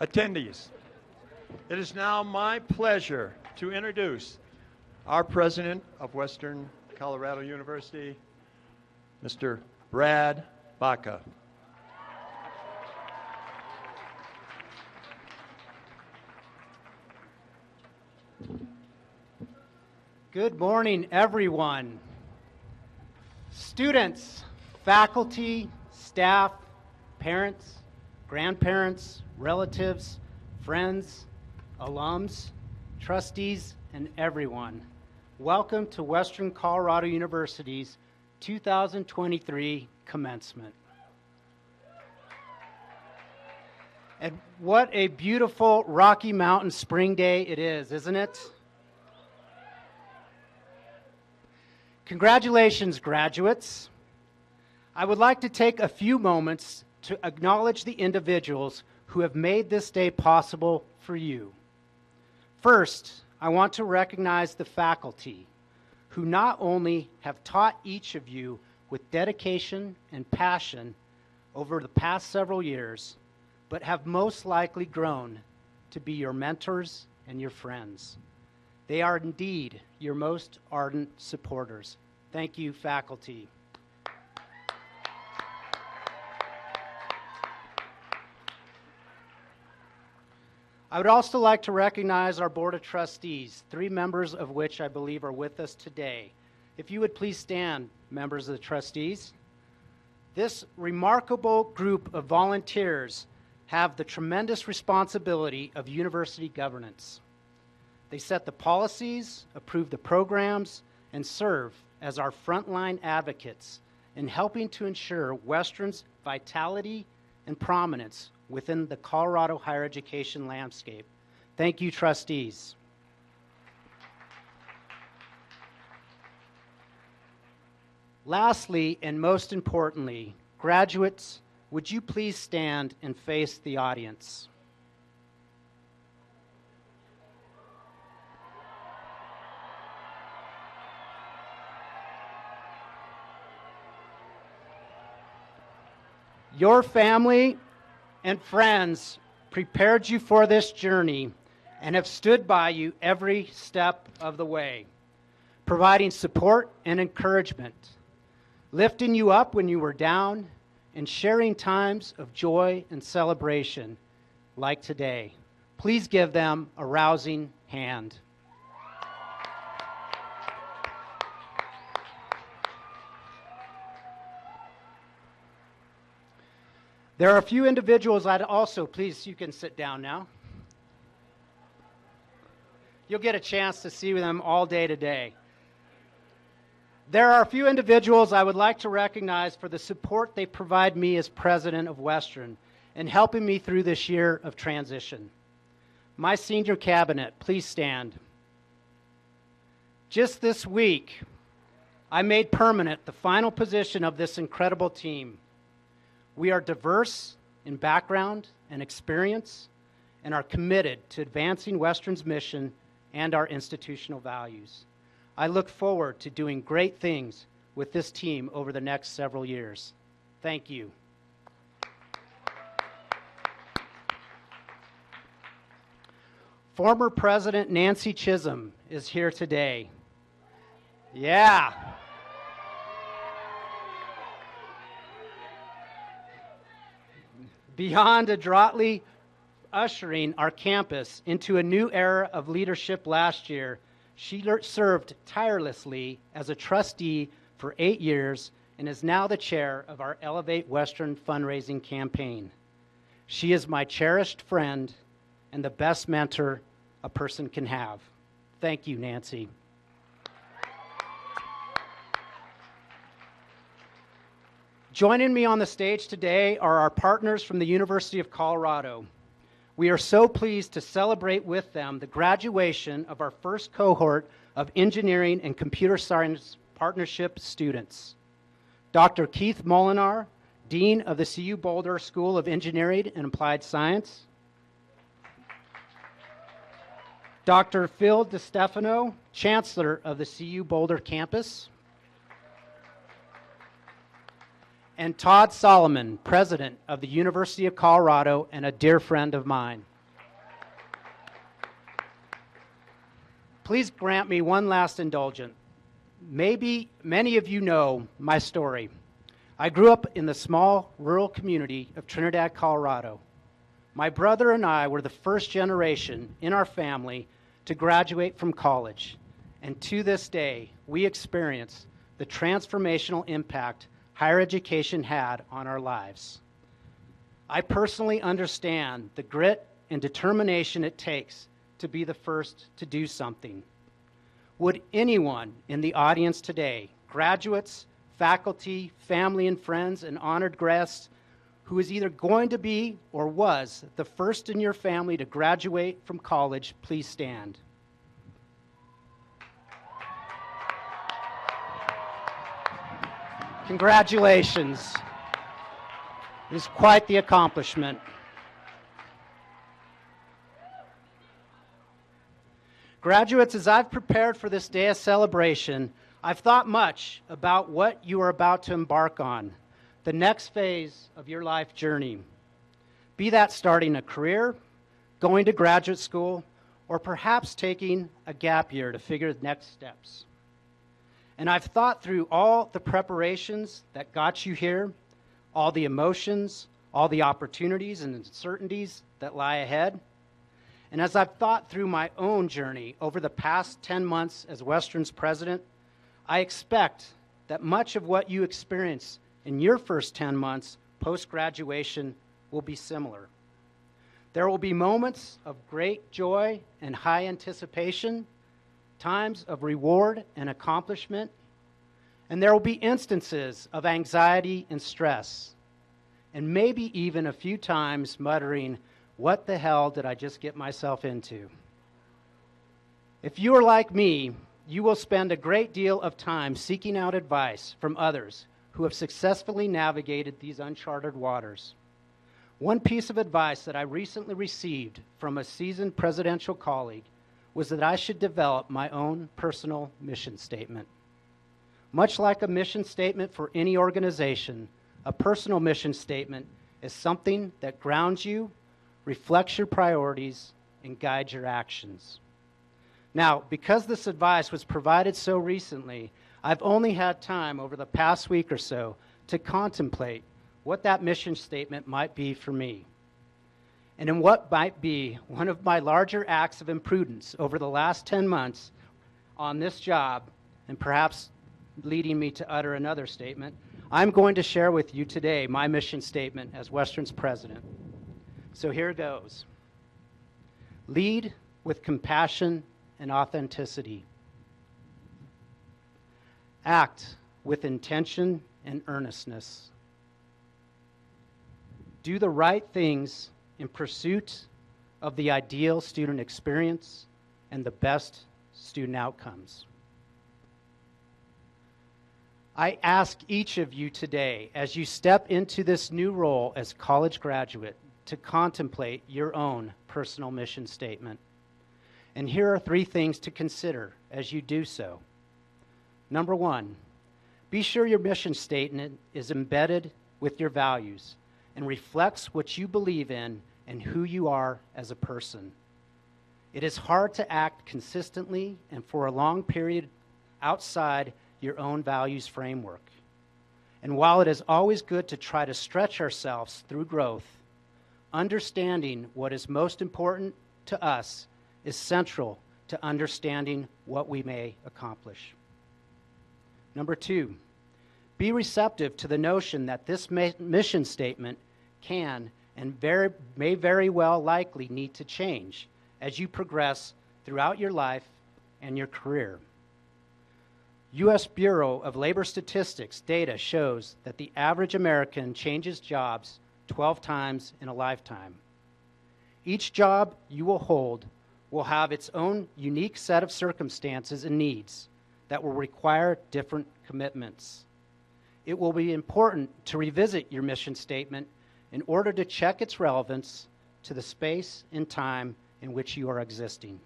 attendees, it is now my pleasure to introduce our president of Western Colorado University, Mr. Brad Baca. Good morning, everyone. Students, faculty, staff, parents, grandparents, relatives, friends, alums, trustees, and everyone. Welcome to Western Colorado University's 2023 commencement. And what a beautiful Rocky Mountain spring day it is, isn't it? Congratulations, graduates. I would like to take a few moments to acknowledge the individuals who have made this day possible for you. First, I want to recognize the faculty who not only have taught each of you with dedication and passion over the past several years, but have most likely grown to be your mentors and your friends. They are indeed your most ardent supporters. Thank you, faculty. I would also like to recognize our Board of Trustees, 3 members of which I believe are with us today. If you would please stand, members of the trustees. This remarkable group of volunteers have the tremendous responsibility of university governance. They set the policies, approve the programs, and serve as our frontline advocates in helping to ensure Western's vitality and prominence within the Colorado higher education landscape. Thank you, trustees. Lastly, and most importantly, graduates, would you please stand and face the audience? Your family and friends prepared you for this journey and have stood by you every step of the way, providing support and encouragement, lifting you up when you were down, and sharing times of joy and celebration like today. Please give them a rousing hand. There are a few individuals I'd also, please, you can sit down now. You'll get a chance to see them all day today. There are a few individuals I would like to recognize for the support they provide me as president of Western in helping me through this year of transition. My senior cabinet, please stand. Just this week, I made permanent the final position of this incredible team. We are diverse in background and experience and are committed to advancing Western's mission and our institutional values. I look forward to doing great things with this team over the next several years. Thank you. Former President Nancy Chisholm is here today. Yeah. Beyond adroitly ushering our campus into a new era of leadership last year, she served tirelessly as a trustee for 8 years and is now the chair of our Elevate Western fundraising campaign. She is my cherished friend and the best mentor a person can have. Thank you, Nancy. Joining me on the stage today are our partners from the University of Colorado. We are so pleased to celebrate with them the graduation of our first cohort of engineering and computer science partnership students. Dr. Keith Molinar, Dean of the CU Boulder School of Engineering and Applied Science. Dr. Phil DeStefano, Chancellor of the CU Boulder campus. And Todd Solomon, President of the University of Colorado and a dear friend of mine. Please grant me one last indulgence. Maybe many of you know my story. I grew up in the small rural community of Trinidad, Colorado. My brother and I were the first generation in our family to graduate from college, and to this day, we experience the transformational impact higher education had on our lives. I personally understand the grit and determination it takes to be the first to do something. Would anyone in the audience today, graduates, faculty, family and friends, and honored guests, who is either going to be or was the first in your family to graduate from college, please stand. Congratulations. It is quite the accomplishment. Graduates, as I've prepared for this day of celebration, I've thought much about what you are about to embark on, the next phase of your life journey. Be that starting a career, going to graduate school, or perhaps taking a gap year to figure the next steps. And I've thought through all the preparations that got you here, all the emotions, all the opportunities and uncertainties that lie ahead. And as I've thought through my own journey over the past 10 months as Western's president, I expect that much of what you experience in your first 10 months post-graduation will be similar. There will be moments of great joy and high anticipation, times of reward and accomplishment, and there will be instances of anxiety and stress, and maybe even a few times muttering, "What the hell did I just get myself into?" If you are like me, you will spend a great deal of time seeking out advice from others who have successfully navigated these uncharted waters. One piece of advice that I recently received from a seasoned presidential colleague was that I should develop my own personal mission statement. Much like a mission statement for any organization, a personal mission statement is something that grounds you, reflects your priorities, and guides your actions. Now, because this advice was provided so recently, I've only had time over the past week or so to contemplate what that mission statement might be for me. And in what might be one of my larger acts of imprudence over the last 10 months on this job, and perhaps leading me to utter another statement, I'm going to share with you today my mission statement as Western's president. So here goes. Lead with compassion and authenticity. Act with intention and earnestness. Do the right things in pursuit of the ideal student experience and the best student outcomes. I ask each of you today, as you step into this new role as college graduate, to contemplate your own personal mission statement. And here are 3 things to consider as you do so. Number 1, be sure your mission statement is embedded with your values and reflects what you believe in and who you are as a person. It is hard to act consistently and for a long period outside your own values framework. And while it is always good to try to stretch ourselves through growth, understanding what is most important to us is central to understanding what we may accomplish. Number 2, be receptive to the notion that this mission statement can and may very well likely need to change as you progress throughout your life and your career. U.S. Bureau of Labor Statistics data shows that the average American changes jobs 12 times in a lifetime. Each job you will hold will have its own unique set of circumstances and needs that will require different commitments. It will be important to revisit your mission statement in order to check its relevance to the space and time in which you are existing.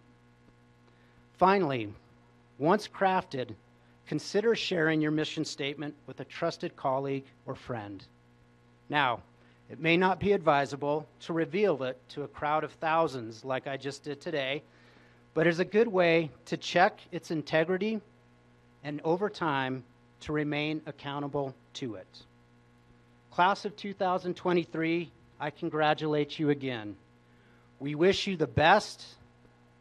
Finally, once crafted, consider sharing your mission statement with a trusted colleague or friend. Now, it may not be advisable to reveal it to a crowd of thousands like I just did today, but is a good way to check its integrity and over time to remain accountable to it. Class of 2023, I congratulate you again. We wish you the best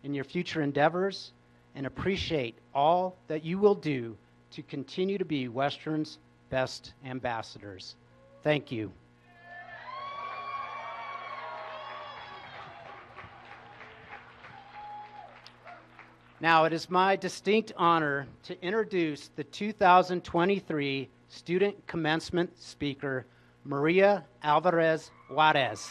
in your future endeavors and appreciate all that you will do to continue to be Western's best ambassadors. Thank you. Now, it is my distinct honor to introduce the 2023 Student Commencement Speaker, Maria Alvarez Juarez.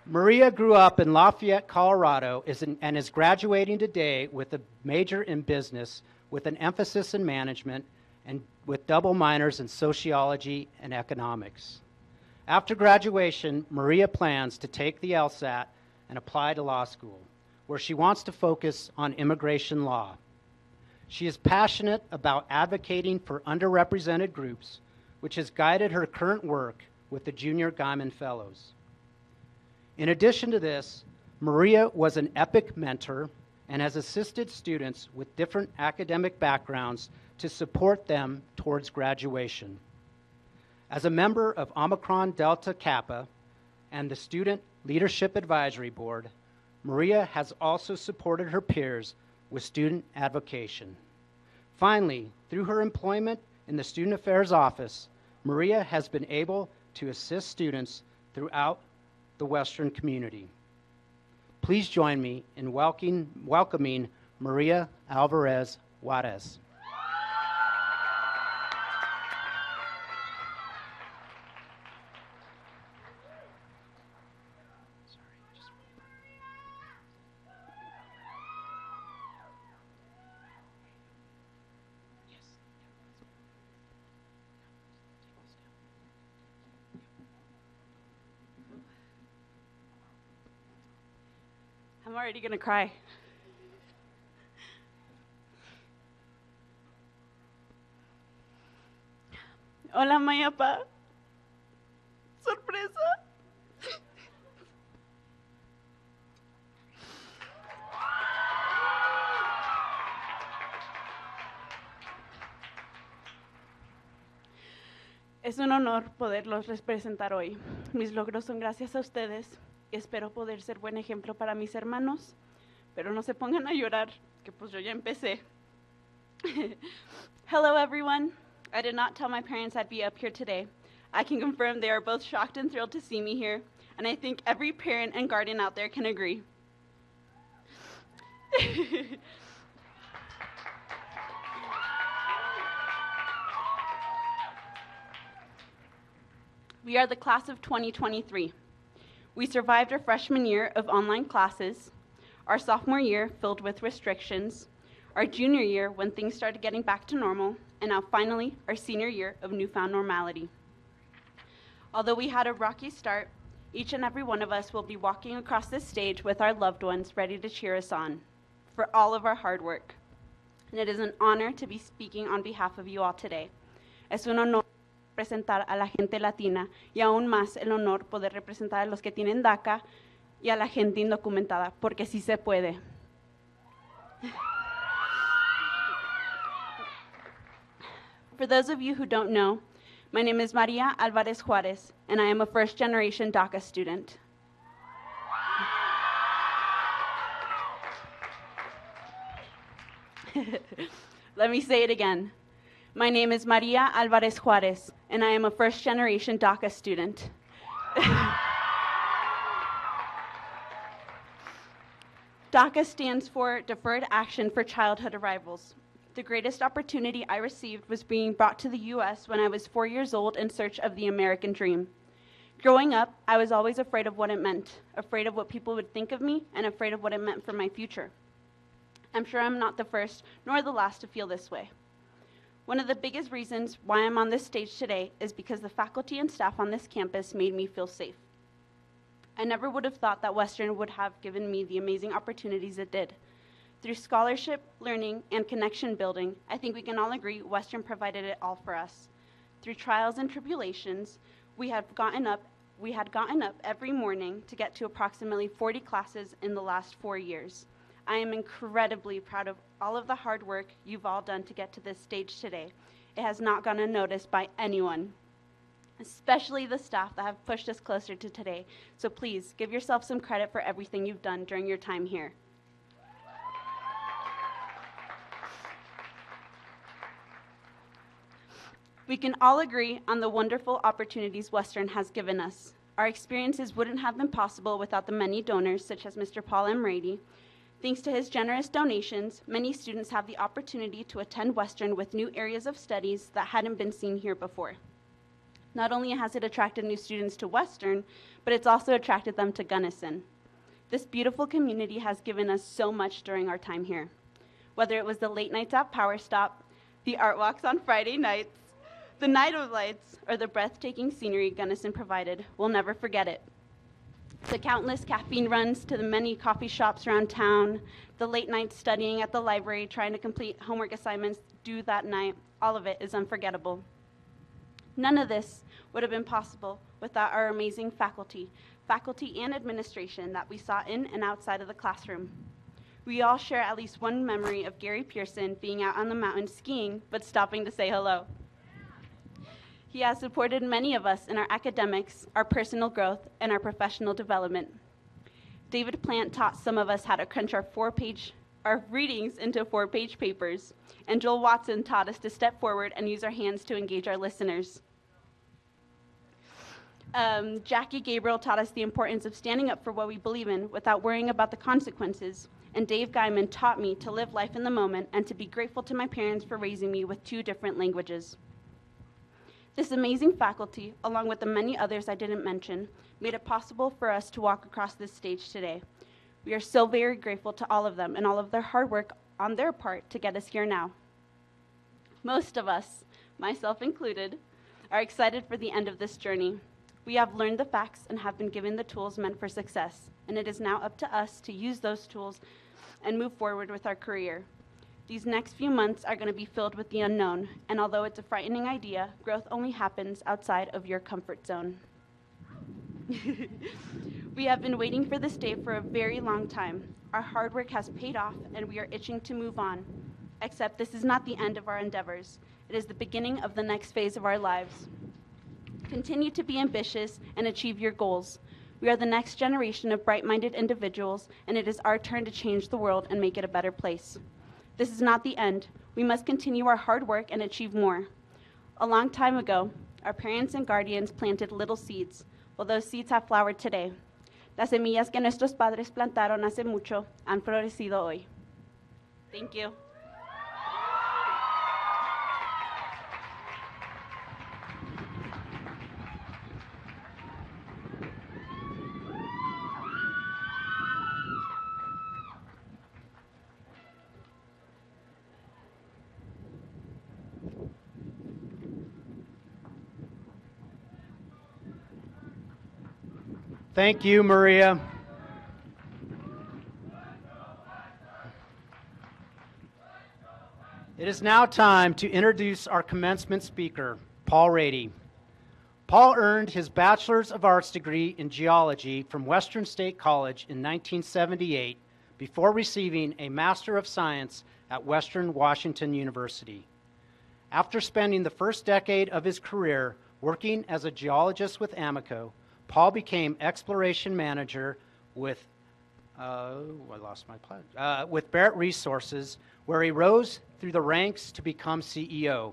Maria grew up in Lafayette, Colorado, and is graduating today with a major in business with an emphasis in management and with double minors in sociology and economics. After graduation, Maria plans to take the LSAT and apply to law school, where she wants to focus on immigration law. She is passionate about advocating for underrepresented groups, which has guided her current work with the Junior Gaiman Fellows. In addition to this, Maria was an EPIC mentor and has assisted students with different academic backgrounds to support them towards graduation. As a member of Omicron Delta Kappa and the Student Leadership Advisory Board, Maria has also supported her peers with student advocation. Finally, through her employment in the Student Affairs Office, Maria has been able to assist students throughout the Western community. Please join me in welcoming Maria Alvarez Juarez. I'm already gonna cry. Hola, Maya Pa. Sorpresa. Es un honor poderlos representar hoy. Mis logros son gracias a ustedes. Espero poder ser buen ejemplo para mis hermanos, pero no se pongan a llorar, que pues yo ya empecé. Hello, everyone. I did not tell my parents I'd be up here today. I can confirm they are both shocked and thrilled to see me here, and I think every parent and guardian out there can agree. We are the class of 2023. We survived our freshman year of online classes, our sophomore year filled with restrictions, our junior year when things started getting back to normal, and now finally our senior year of newfound normality. Although we had a rocky start, each and every one of us will be walking across this stage with our loved ones ready to cheer us on for all of our hard work. And it is an honor to be speaking on behalf of you all today. Es un honor representar a la gente latina y aún más el honor poder representar a los que tienen DACA y a la gente indocumentada, porque sí se puede. For those of you who don't know, my name is Maria Alvarez Juarez, and I am a first-generation DACA student. Let me say it again. My name is Maria Alvarez Juarez, and I am a first-generation DACA student. DACA stands for Deferred Action for Childhood Arrivals. The greatest opportunity I received was being brought to the U.S. when I was 4 years old in search of the American dream. Growing up, I was always afraid of what it meant, afraid of what people would think of me, and afraid of what it meant for my future. I'm sure I'm not the first nor the last to feel this way. One of the biggest reasons why I'm on this stage today is because the faculty and staff on this campus made me feel safe. I never would have thought that Western would have given me the amazing opportunities it did. Through scholarship, learning, and connection building, I think we can all agree Western provided it all for us. Through trials and tribulations, we have gotten up we had gotten up every morning to get to approximately 40 classes in the last 4 years. I am incredibly proud of all of the hard work you've all done to get to this stage today. It has not gone unnoticed by anyone, especially the staff that have pushed us closer to today. So please give yourself some credit for everything you've done during your time here. We can all agree on the wonderful opportunities Western has given us. Our experiences wouldn't have been possible without the many donors, such as Mr. Paul M. Rady. Thanks to his generous donations, many students have the opportunity to attend Western with new areas of studies that hadn't been seen here before. Not only has it attracted new students to Western, but it's also attracted them to Gunnison. This beautiful community has given us so much during our time here. Whether it was the late nights at Power Stop, the art walks on Friday nights, the night of lights, or the breathtaking scenery Gunnison provided, we'll never forget it. The countless caffeine runs to the many coffee shops around town, the late nights studying at the library, trying to complete homework assignments due that night, all of it is unforgettable. None of this would have been possible without our amazing faculty and administration that we saw in and outside of the classroom. We all share at least one memory of Gary Pearson being out on the mountain skiing, but stopping to say hello. He has supported many of us in our academics, our personal growth, and our professional development. David Plant taught some of us how to crunch our readings into 4-page papers, and Joel Watson taught us to step forward and use our hands to engage our listeners. Jackie Gabriel taught us the importance of standing up for what we believe in without worrying about the consequences, and Dave Guyman taught me to live life in the moment and to be grateful to my parents for raising me with 2 different languages. This amazing faculty, along with the many others I didn't mention, made it possible for us to walk across this stage today. We are so very grateful to all of them and all of their hard work on their part to get us here now. Most of us, myself included, are excited for the end of this journey. We have learned the facts and have been given the tools meant for success, and it is now up to us to use those tools and move forward with our career. These next few months are going to be filled with the unknown, and although it's a frightening idea, growth only happens outside of your comfort zone. We have been waiting for this day for a very long time. Our hard work has paid off, and we are itching to move on. Except this is not the end of our endeavors. It is the beginning of the next phase of our lives. Continue to be ambitious and achieve your goals. We are the next generation of bright-minded individuals, and it is our turn to change the world and make it a better place. This is not the end. We must continue our hard work and achieve more. A long time ago, our parents and guardians planted little seeds. Well, those seeds have flowered today. Las semillas que nuestros padres plantaron hace mucho han florecido hoy. Thank you. Thank you, Maria. It is now time to introduce our commencement speaker, Paul Rady. Paul earned his Bachelor's of Arts degree in geology from Western State College in 1978 before receiving a Master of Science at Western Washington University. After spending the first decade of his career working as a geologist with Amoco, Paul became exploration manager with with Barrett Resources, where he rose through the ranks to become CEO.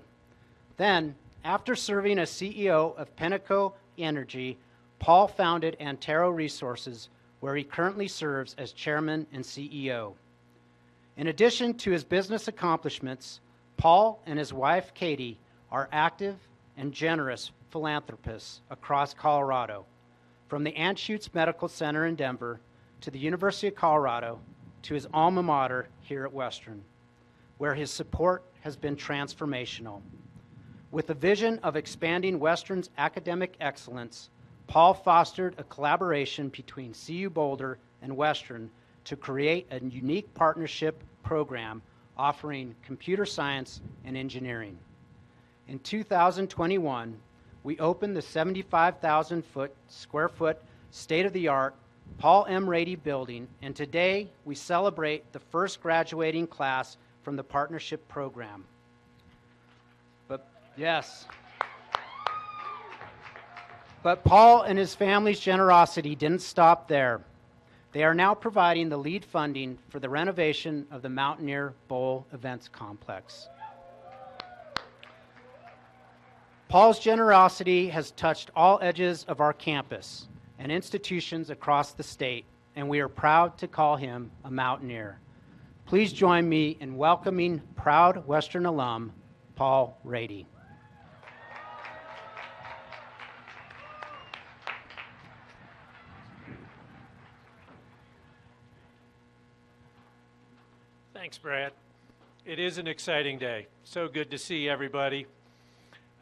Then, after serving as CEO of Pinnacle Energy, Paul founded Antero Resources, where he currently serves as chairman and CEO. In addition to his business accomplishments, Paul and his wife, Katie, are active and generous philanthropists across Colorado, from the Anschutz Medical Center in Denver to the University of Colorado to his alma mater here at Western, where his support has been transformational. With the vision of expanding Western's academic excellence, Paul fostered a collaboration between CU Boulder and Western to create a unique partnership program offering computer science and engineering. In 2021, we opened the 75,000 square foot state-of-the-art Paul M. Rady building, and today we celebrate the first graduating class from the partnership program. But yes. But Paul and his family's generosity didn't stop there. They are now providing the lead funding for the renovation of the Mountaineer Bowl Events Complex. Paul's generosity has touched all edges of our campus and institutions across the state, and we are proud to call him a Mountaineer. Please join me in welcoming proud Western alum, Paul Rady. Thanks, Brad. It is an exciting day. So good to see everybody.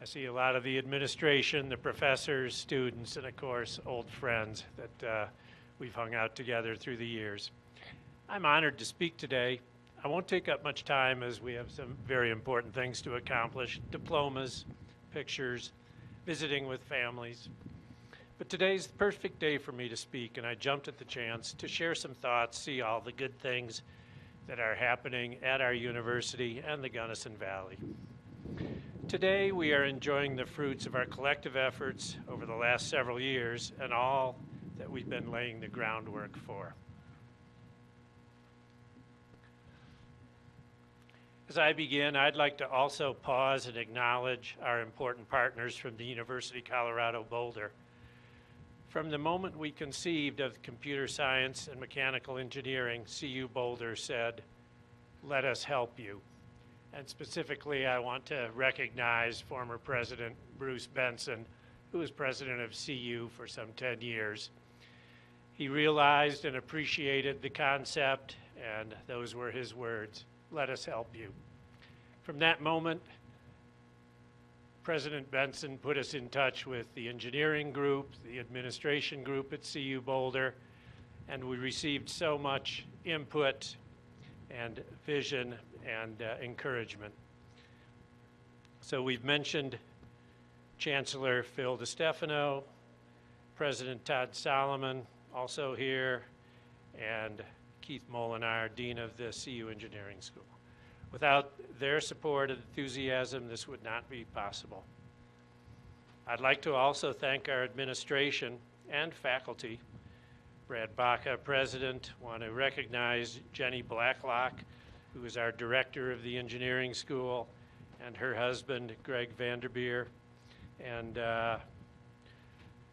I see a lot of the administration, the professors, students, and of course, old friends that we've hung out together through the years. I'm honored to speak today. I won't take up much time as we have some very important things to accomplish, diplomas, pictures, visiting with families. But today's the perfect day for me to speak, and I jumped at the chance to share some thoughts, see all the good things that are happening at our university and the Gunnison Valley. Today, we are enjoying the fruits of our collective efforts over the last several years and all that we've been laying the groundwork for. As I begin, I'd like to also pause and acknowledge our important partners from the University of Colorado Boulder. From the moment we conceived of computer science and mechanical engineering, CU Boulder said, "Let us help you." And specifically, I want to recognize former President Bruce Benson, who was president of CU for some 10 years. He realized and appreciated the concept, and those were his words, "Let us help you." From that moment, President Benson put us in touch with the engineering group, the administration group at CU Boulder, and we received so much input and vision and encouragement. So we've mentioned Chancellor Phil DeStefano, President Todd Solomon, also here, and Keith Molinar, Dean of the CU Engineering School. Without their support and enthusiasm, this would not be possible. I'd like to also thank our administration and faculty. Brad Baca, President. Want to recognize Jenny Blacklock, who is our Director of the Engineering School, and her husband, Greg Vanderbeer. And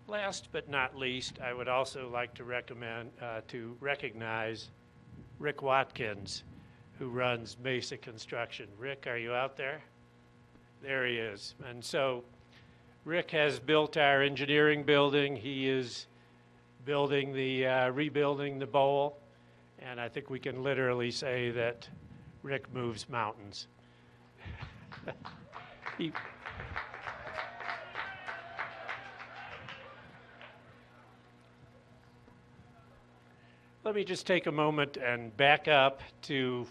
last but not least, I would also like to recognize Rick Watkins, who runs Mesa Construction. Rick, are you out there? There he is. And so Rick has built our engineering building. He is building rebuilding the bowl. And I think we can literally say that Rick moves mountains. Let me just take a moment and back up to,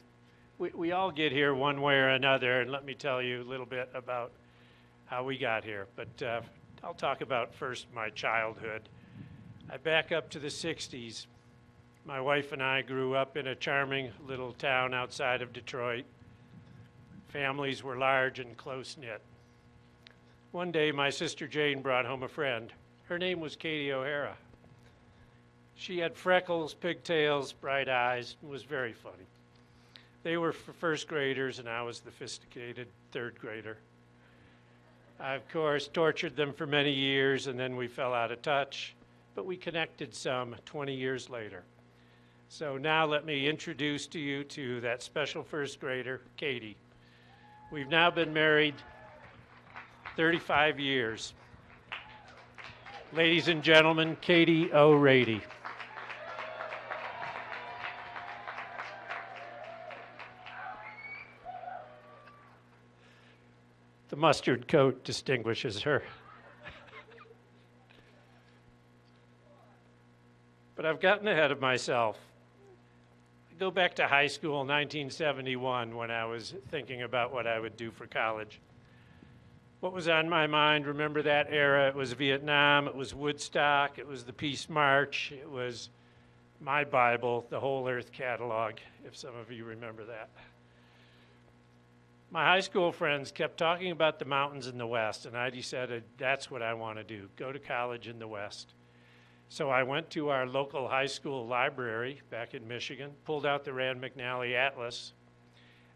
we all get here one way or another, and let me tell you a little bit about how we got here. But I'll talk about first my childhood. I back up to the 60s. My wife and I grew up in a charming little town outside of Detroit. Families were large and close-knit. One day, my sister Jane brought home a friend. Her name was Katie O'Hara. She had freckles, pigtails, bright eyes, and was very funny. They were first graders, and I was the sophisticated third grader. I, of course, tortured them for many years, and then we fell out of touch, but we connected some 20 years later. So now let me introduce to you to that special first grader, Katie. We've now been married 35 years. Ladies and gentlemen, Katie O'Rady. The mustard coat distinguishes her. But I've gotten ahead of myself. I go back to high school in 1971 when I was thinking about what I would do for college. What was on my mind, remember that era, it was Vietnam, it was Woodstock, it was the Peace March, it was my Bible, the Whole Earth Catalog, if some of you remember that. My high school friends kept talking about the mountains in the West, and I decided that's what I want to do, go to college in the West. So I went to our local high school library back in Michigan, pulled out the Rand McNally Atlas,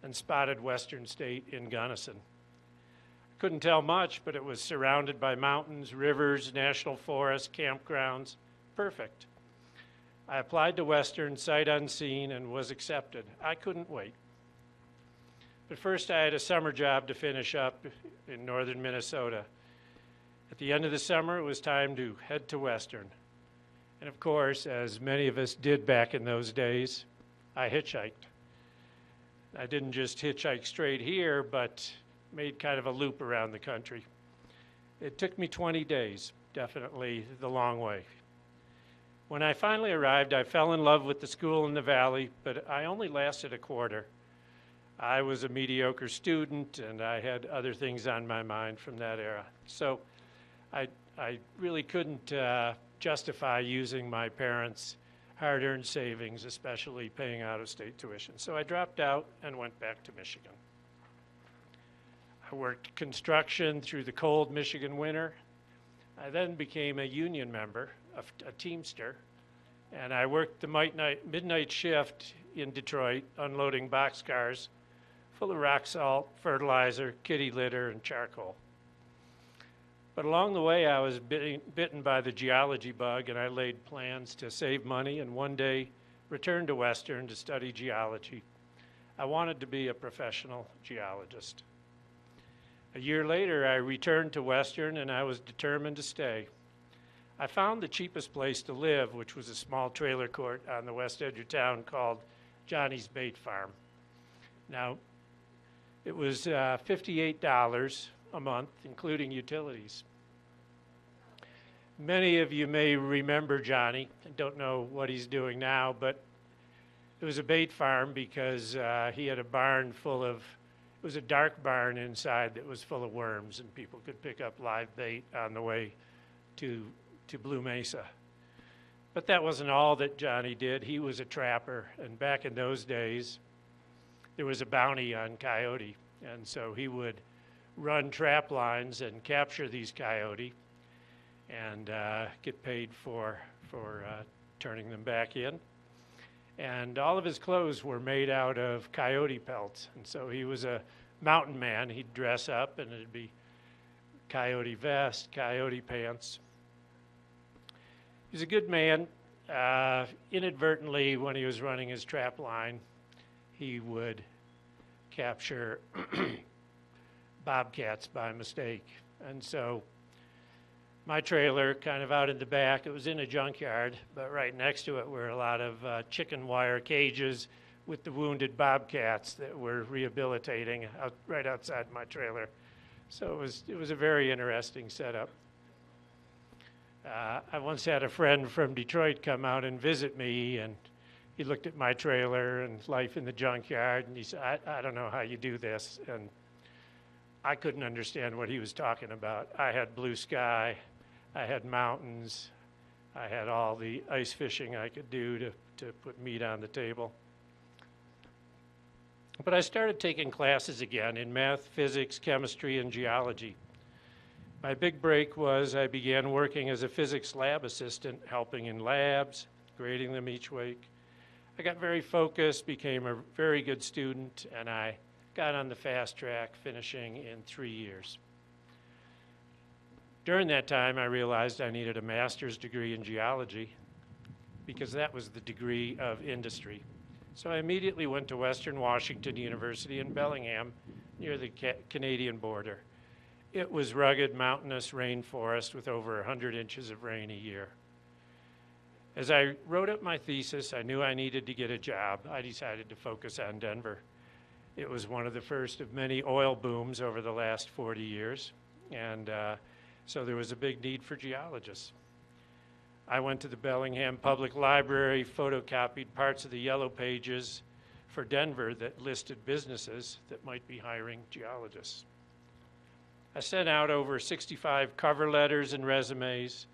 and spotted Western State in Gunnison. Couldn't tell much, but it was surrounded by mountains, rivers, national forests, campgrounds. Perfect. I applied to Western sight unseen and was accepted. I couldn't wait. But first I had a summer job to finish up in northern Minnesota. At the end of the summer, it was time to head to Western. And of course, as many of us did back in those days, I hitchhiked. I didn't just hitchhike straight here, but made kind of a loop around the country. It took me 20 days, definitely the long way. When I finally arrived, I fell in love with the school in the valley, but I only lasted a quarter. I was a mediocre student, and I had other things on my mind from that era. So I really couldn't justify using my parents' hard-earned savings, especially paying out-of-state tuition. So I dropped out and went back to Michigan. I worked construction through the cold Michigan winter. I then became a union member, a Teamster, and I worked the midnight shift in Detroit, unloading boxcars full of rock salt, fertilizer, kitty litter, and charcoal. But along the way, I was bitten by the geology bug, and I laid plans to save money and one day return to Western to study geology. I wanted to be a professional geologist. A year later, I returned to Western, and I was determined to stay. I found the cheapest place to live, which was a small trailer court on the west edge of town called Johnny's Bait Farm. Now, it was $58 a month, including utilities. Many of you may remember Johnny. I don't know what he's doing now, but it was a bait farm because he had a barn full of, it was a dark barn inside that was full of worms, and people could pick up live bait on the way to Blue Mesa. But that wasn't all that Johnny did. He was a trapper, and back in those days, there was a bounty on coyote, and so he would run trap lines and capture these coyote and get paid for turning them back in. And all of his clothes were made out of coyote pelts, and so he was a mountain man. He'd dress up, and it'd be coyote vest, coyote pants. He's a good man. Inadvertently, when he was running his trap line, he would capture bobcats by mistake. And so my trailer, kind of out in the back, it was in a junkyard, but right next to it were a lot of chicken wire cages with the wounded bobcats that were rehabilitating right outside my trailer. So it was a very interesting setup. I once had a friend from Detroit come out and visit me, and he looked at my trailer and life in the junkyard, and he said, I don't know how you do this. And I couldn't understand what he was talking about. I had blue sky, I had mountains, I had all the ice fishing I could do to put meat on the table. But I started taking classes again in math, physics, chemistry, and geology. My big break was I began working as a physics lab assistant, helping in labs, grading them each week. I got very focused, became a very good student, and I got on the fast track, finishing in 3 years. During that time, I realized I needed a master's degree in geology because that was the degree of industry. So I immediately went to Western Washington University in Bellingham, near the Canadian border. It was rugged, mountainous rainforest with over 100 inches of rain a year. As I wrote up my thesis, I knew I needed to get a job. I decided to focus on Denver. It was one of the first of many oil booms over the last 40 years, and so there was a big need for geologists. I went to the Bellingham Public Library, photocopied parts of the Yellow Pages for Denver that listed businesses that might be hiring geologists. I sent out over 65 cover letters and resumes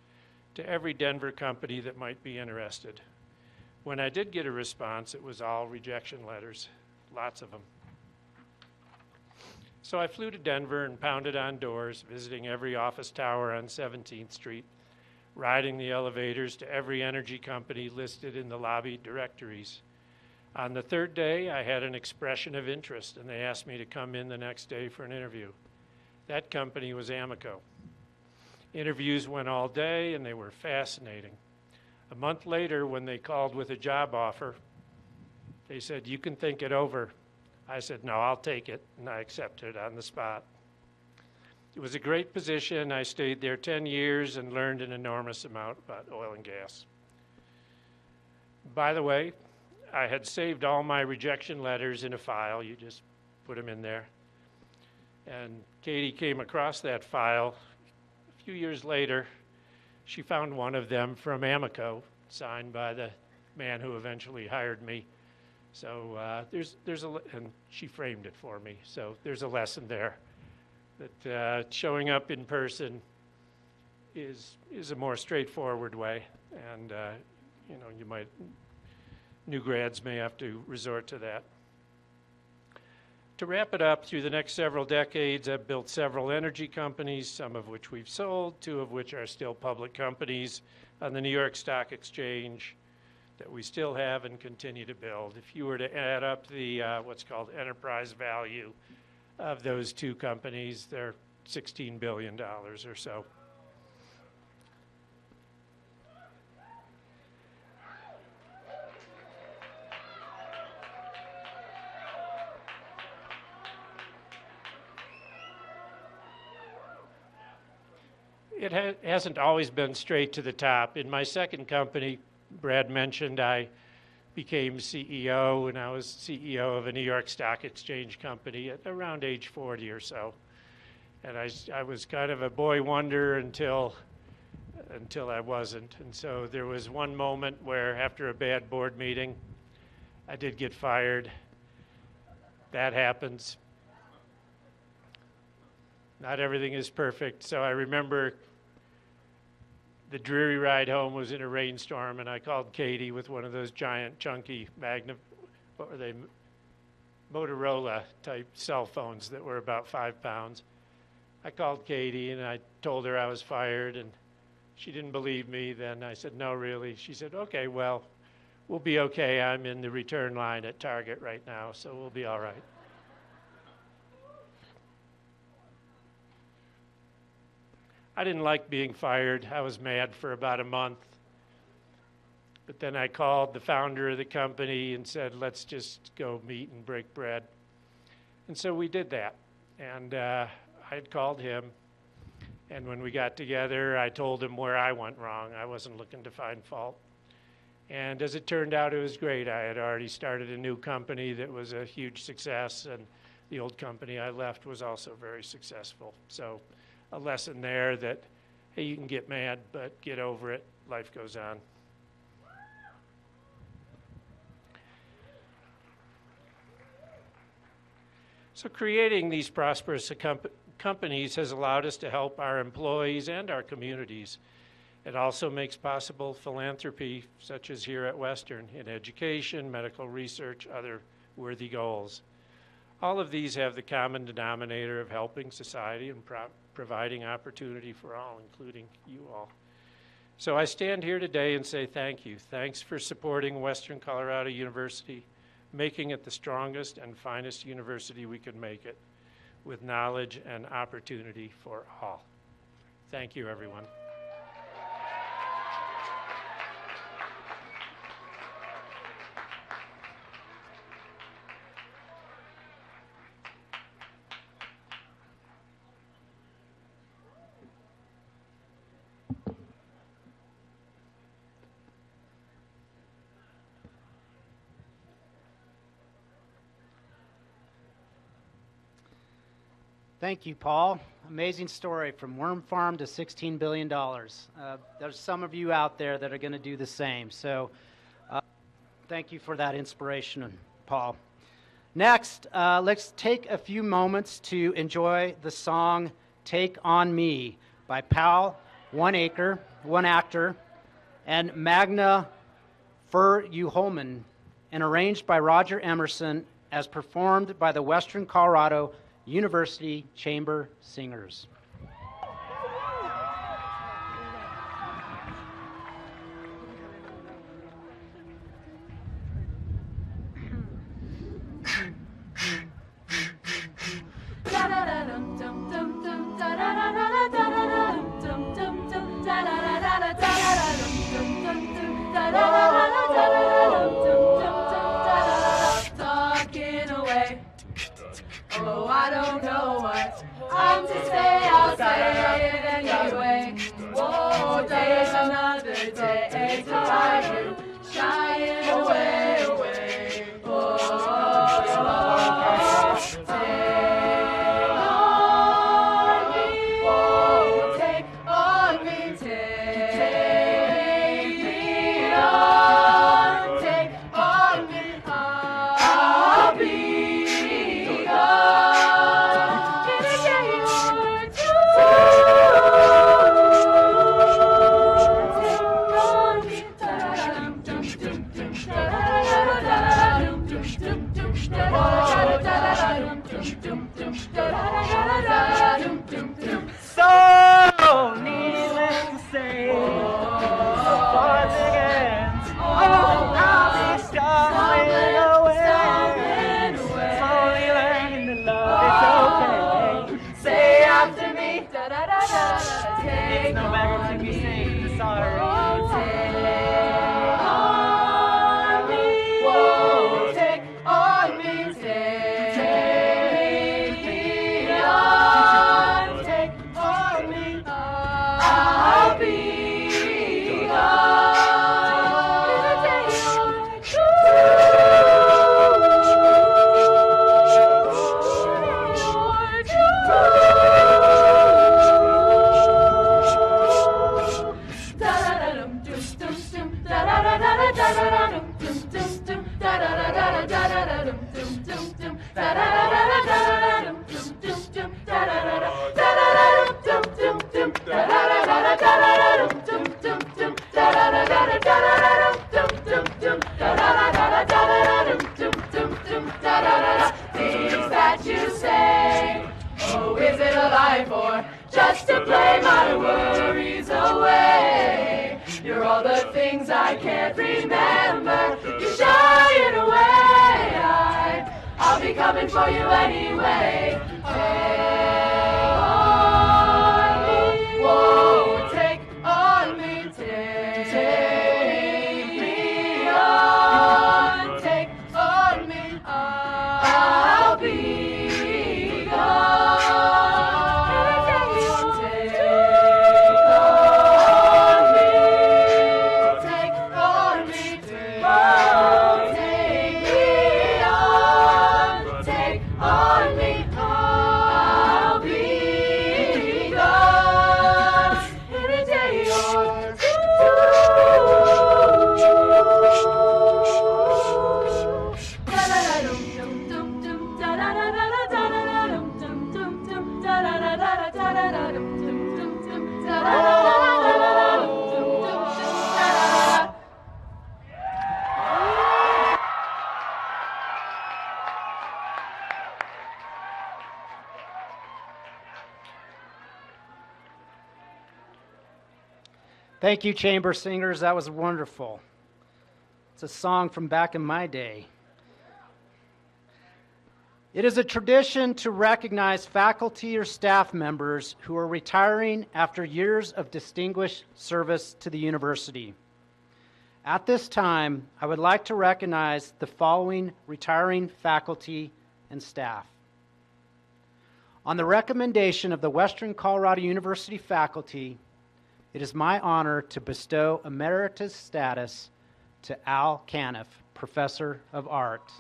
to every Denver company that might be interested. When I did get a response, it was all rejection letters, lots of them. So I flew to Denver and pounded on doors, visiting every office tower on 17th Street, riding the elevators to every energy company listed in the lobby directories. On the third day, I had an expression of interest, and they asked me to come in the next day for an interview. That company was Amoco. Interviews went all day, and they were fascinating. A month later, when they called with a job offer, they said, "You can think it over." I said, "No, I'll take it," and I accepted it on the spot. It was a great position. I stayed there 10 years and learned an enormous amount about oil and gas. By the way, I had saved all my rejection letters in a file. You just put them in there. And Katie came across that file a few years later. She found one of them from Amoco, signed by the man who eventually hired me. So and she framed it for me. So there's a lesson there that showing up in person is a more straightforward way, and new grads may have to resort to that. To wrap it up, through the next several decades, I've built several energy companies, some of which we've sold, two of which are still public companies on the New York Stock Exchange that we still have and continue to build. If you were to add up the what's called enterprise value of those two companies, they're $16 billion or so. It hasn't always been straight to the top. In my second company, Brad mentioned, I became CEO, and I was CEO of a New York Stock Exchange company at around age 40 or so. And I was kind of a boy wonder until I wasn't. And so there was one moment where, after a bad board meeting, I did get fired. That happens. Not everything is perfect. So I remember the dreary ride home was in a rainstorm, and I called Katie with one of those giant, chunky Motorola type cell phones that were about 5 pounds. I called Katie and I told her I was fired, and she didn't believe me. Then I said, "No, really?" She said, "Okay, well, we'll be okay. I'm in the return line at Target right now, so we'll be all right." I didn't like being fired. I was mad for about a month. But then I called the founder of the company and said, "Let's just go meet and break bread." And so we did that. And I had called him. And when we got together, I told him where I went wrong. I wasn't looking to find fault. And as it turned out, it was great. I had already started a new company that was a huge success, and the old company I left was also very successful. So a lesson there that, hey, you can get mad, but get over it. Life goes on. So creating these prosperous companies has allowed us to help our employees and our communities. It also makes possible philanthropy, such as here at Western, in education, medical research, other worthy goals. All of these have the common denominator of helping society and providing opportunity for all, including you all. So I stand here today and say thank you. Thanks for supporting Western Colorado University, making it the strongest and finest university we could make it, with knowledge and opportunity for all. Thank you, everyone. Thank you, Paul. Amazing story, from worm farm to $16 billion. There's some of you out there that are going to do the same. So thank you for that inspiration, Paul. Next, let's take a few moments to enjoy the song Take on Me by Pal, one actor, and Magna Fur-Uholman, and arranged by Roger Emerson as performed by the Western Colorado University Chamber Singers. Talking away. Oh, I don't know what I'm to say. I'll say it anyway. Whoa, there's another day to ride you, shying away, away. Oh, take on me, take me on, take on me, I'll be gone in a day or two. Take on me, So, needless to say, once again, I'll be stumbling away, slowly learning to love it's okay. say after me, It's no better to be safe than sorry. Take on me, whoa, take on me, take me on, take on me, I'll be gone in a day or two. Things that you say, oh, is it a life or just to play my worries away? You're all the things I can't remember. You're shying away. I'll be coming for you anyway. Take on me, whoa, take on me, take me on, take on me, I'll be gone. Take on me, take on me, whoa, take me on, take on me, I'll be gone in a day or two. Thank you, Chamber Singers. That was wonderful. It's a song from back in my day. It is a tradition to recognize faculty or staff members who are retiring after years of distinguished service to the university. At this time, I would like to recognize the following retiring faculty and staff. On the recommendation of the Western Colorado University faculty, it is my honor to bestow emeritus status to Al Caniff, Professor of Art.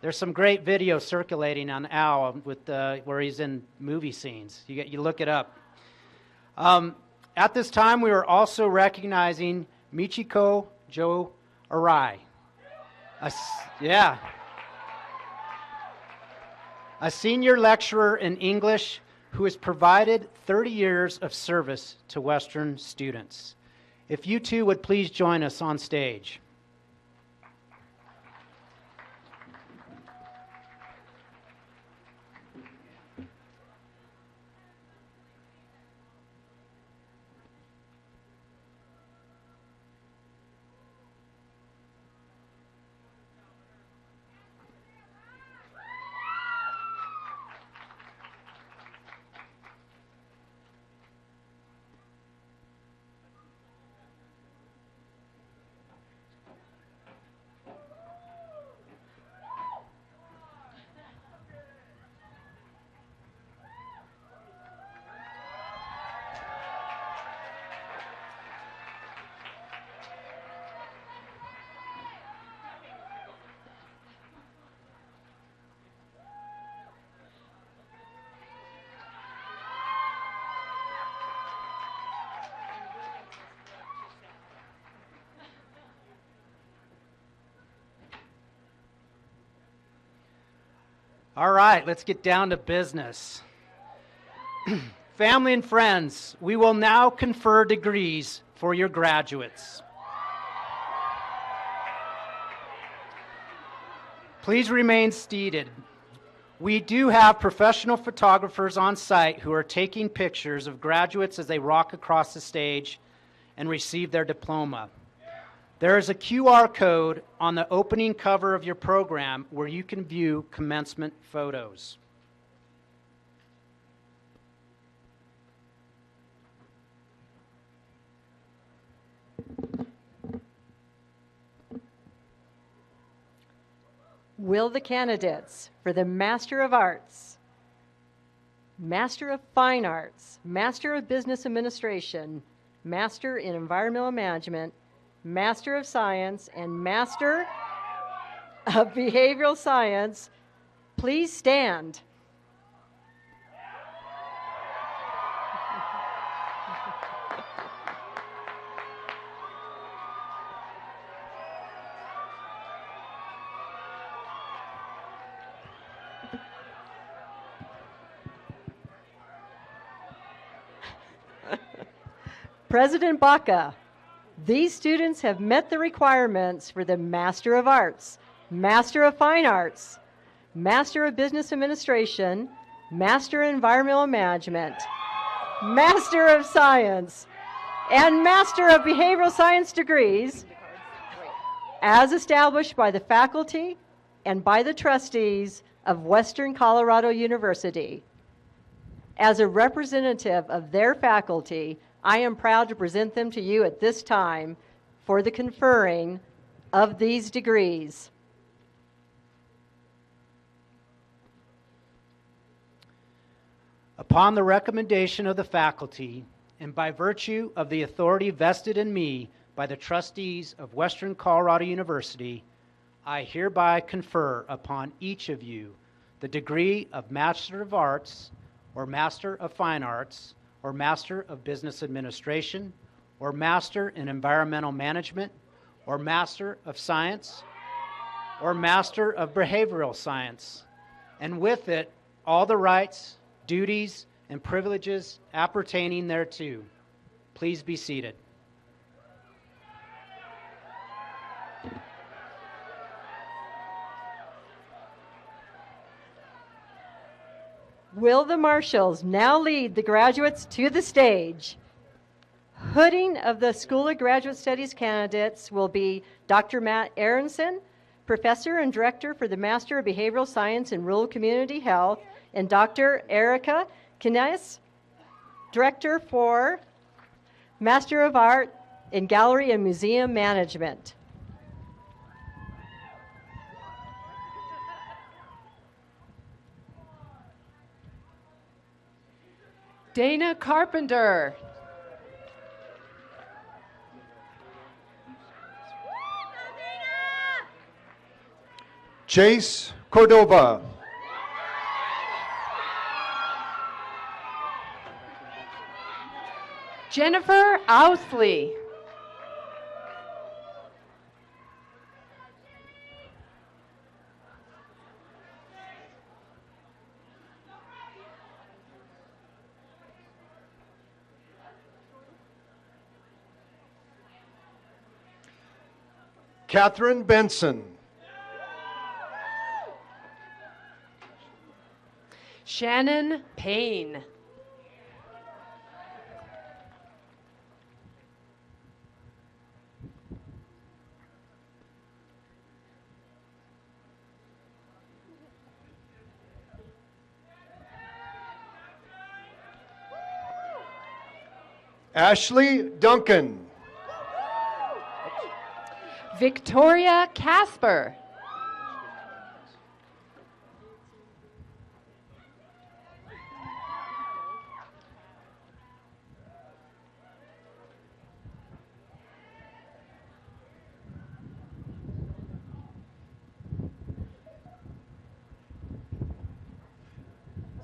There's some great video circulating on Al with where he's in movie scenes. You look it up. At this time, we are also recognizing Michiko Jo Arai. A senior lecturer in English who has provided 30 years of service to Western students. If you two would please join us on stage. All right, let's get down to business. Family and friends, we will now confer degrees for your graduates. Please remain seated. We do have professional photographers on site who are taking pictures of graduates as they walk across the stage and receive their diploma. There is a QR code on the opening cover of your program where you can view commencement photos. Will the candidates for the Master of Arts, Master of Fine Arts, Master of Business Administration, Master in Environmental Management, Master of Science, and Master of Behavioral Science, please stand. President Baca, these students have met the requirements for the Master of Arts, Master of Fine Arts, Master of Business Administration, Master of Environmental Management, Master of Science, and Master of Behavioral Science degrees as established by the faculty and by the trustees of Western Colorado University. As a representative of their faculty, I am proud to present them to you at this time for the conferring of these degrees. Upon the recommendation of the faculty, and by virtue of the authority vested in me by the trustees of Western Colorado University, I hereby confer upon each of you the degree of Master of Arts, or Master of Fine Arts, or Master of Business Administration, or Master in Environmental Management, or Master of Science, or Master of Behavioral Science, and with it all the rights, duties, and privileges appertaining thereto. Please be seated. Will the marshals now lead the graduates to the stage? Hooding of the School of Graduate Studies candidates will be Dr. Matt Aronson, Professor and Director for the Master of Behavioral Science in Rural Community Health, and Dr. Erica Kines, Director for Master of Art in Gallery and Museum Management. Dana Carpenter. Chase Cordova. Jennifer Ousley. Catherine Benson. Shannon Payne. Ashley Duncan. Victoria Casper.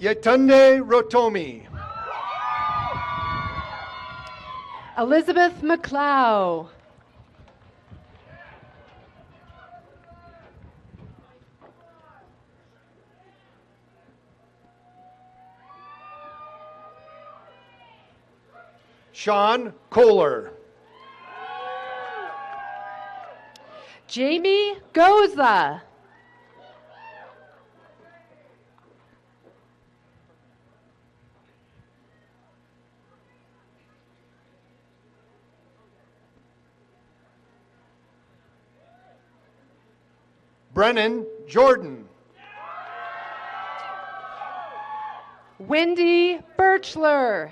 Yetunde Rotomi. Elizabeth McLeod. Sean Kohler. Jamie Goza. Brennan Jordan. Wendy Birchler.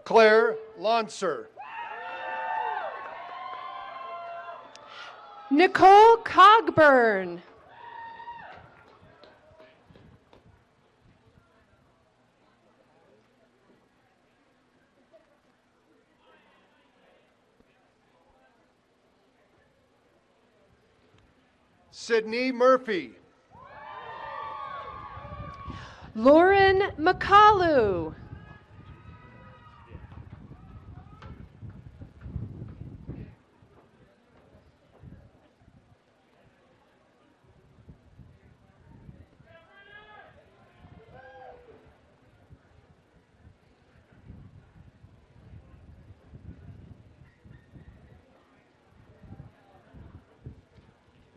Claire Launcer. Nicole Cogburn. Sydney Murphy. Lauren McCallum.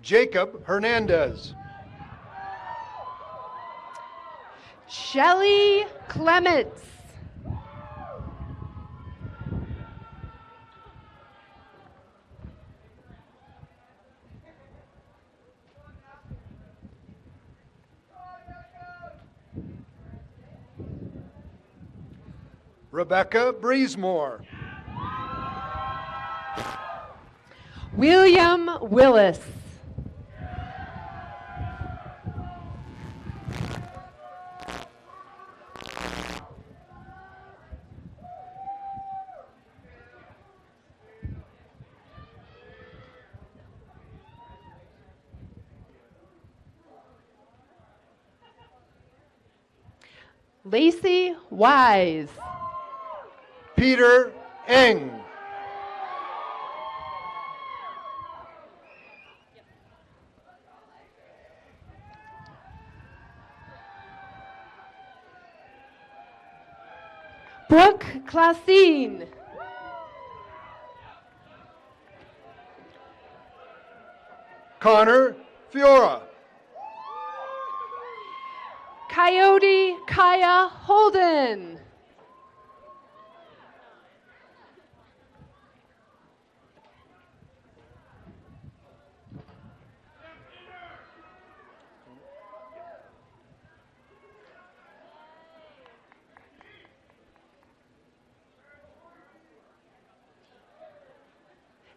Jacob Hernandez. Shelley Clements. Rebecca Breezemore. William Willis. Lacey Wise. Peter Eng. Brooke Classine. Connor Fiora. Coyote Kaya Holden.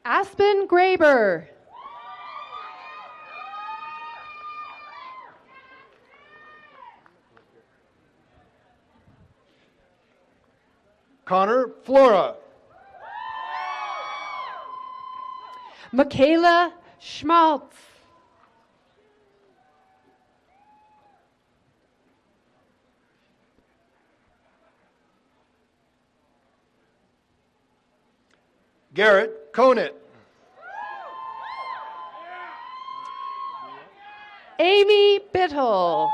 Aspen Graber. Connor Flora. Michaela Schmaltz. Garrett Conant. Amy Bittle.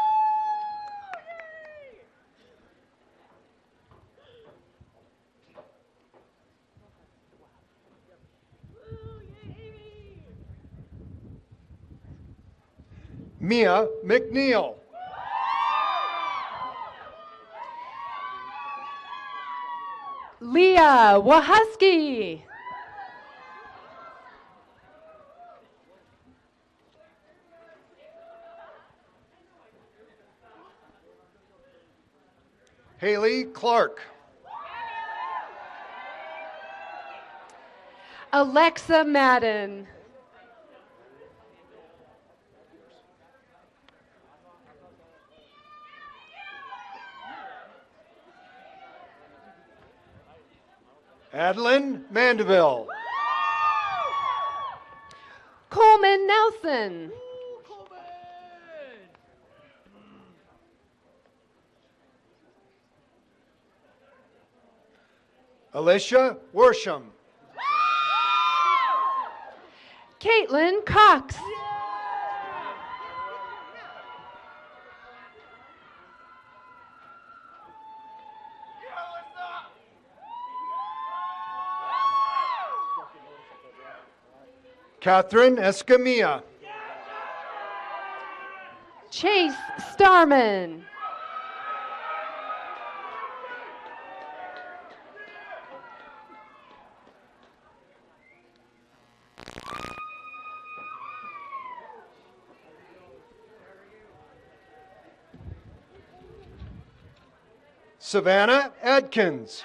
Mia McNeil. Leah Wahusky. Haley Clark. Alexa Madden. Adeline Mandeville. Coleman Nelson. Alicia Worsham. Caitlin Cox. Catherine Escamilla. Chase Starman. Savannah Adkins.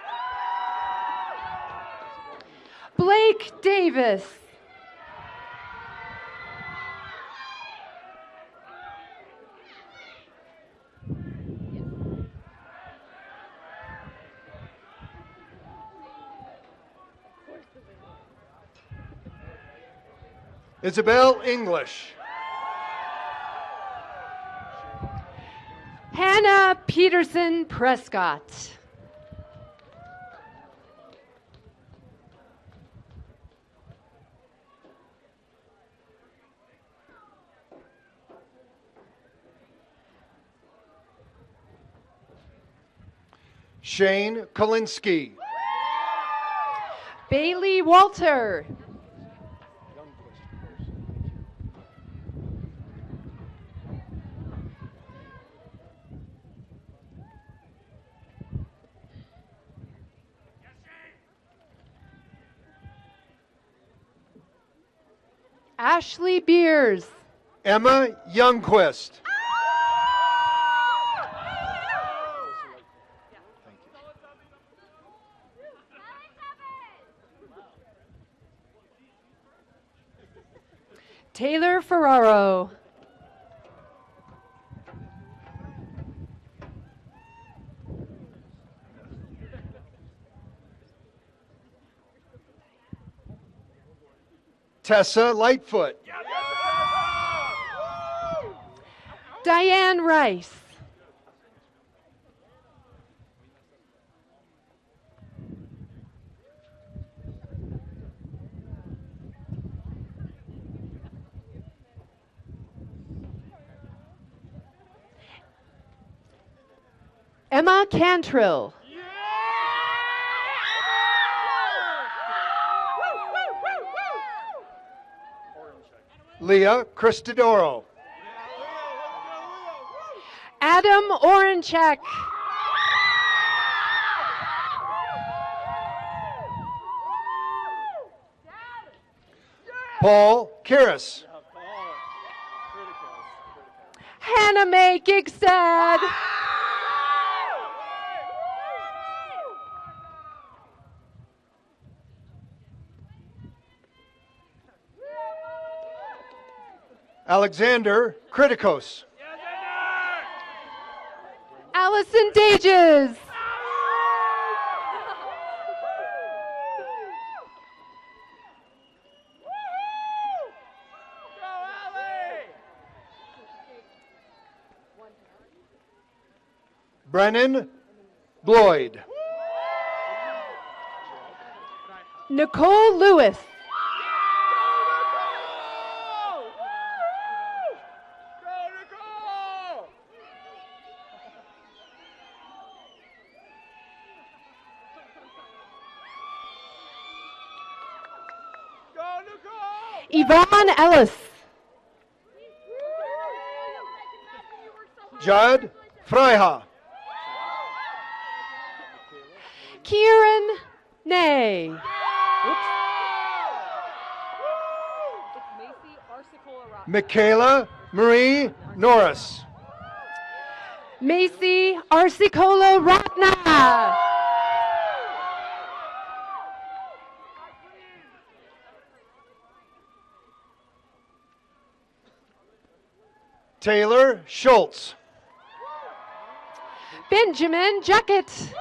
Blake Davis. Isabel English. Hannah Peterson Prescott. Shane Kolinsky. Bailey Walter. Ashley Beers. Emma Youngquist. Taylor Ferraro. Tessa Lightfoot. Diane Rice. Emma Cantrill. Leah Cristodoro. Adam Orenchek. Paul Karras. Hannah Mae Gigstad. Alexander Kritikos. Allison Dages. Brennan Bloyd. Nicole Lewis. Yvonne Ellis. Judd Freiha. Kieran Nay. Michaela Marie Norris. Macy Arsicola Ratna. Taylor Schultz. Benjamin Jacket.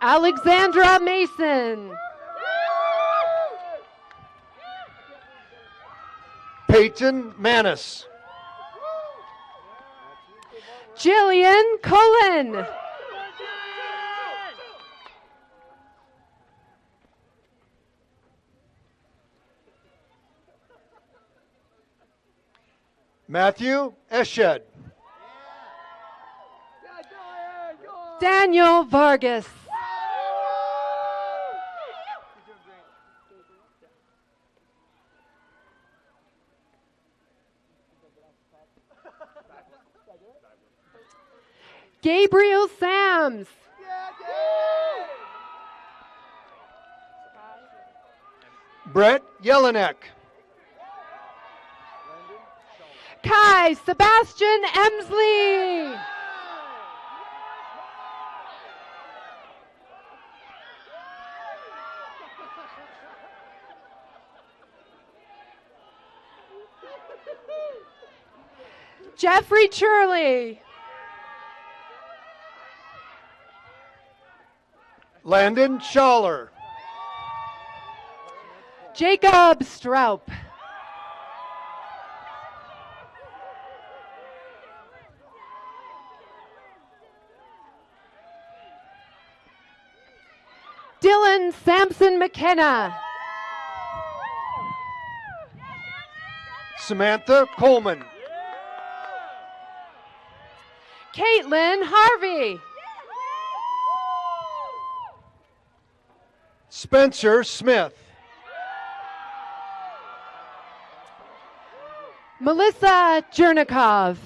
Alexandra Mason. Peyton Manis. Jillian Cullen. Matthew Eshed. Daniel Vargas. Gabriel Sams. Brett Jelinek. Kai Sebastian Emsley. Jeffrey Churley. Landon Schaller. Jacob Stroup. Dylan Sampson McKenna. Samantha Coleman. Caitlin Harvey. Spencer Smith. Melissa Jernikov.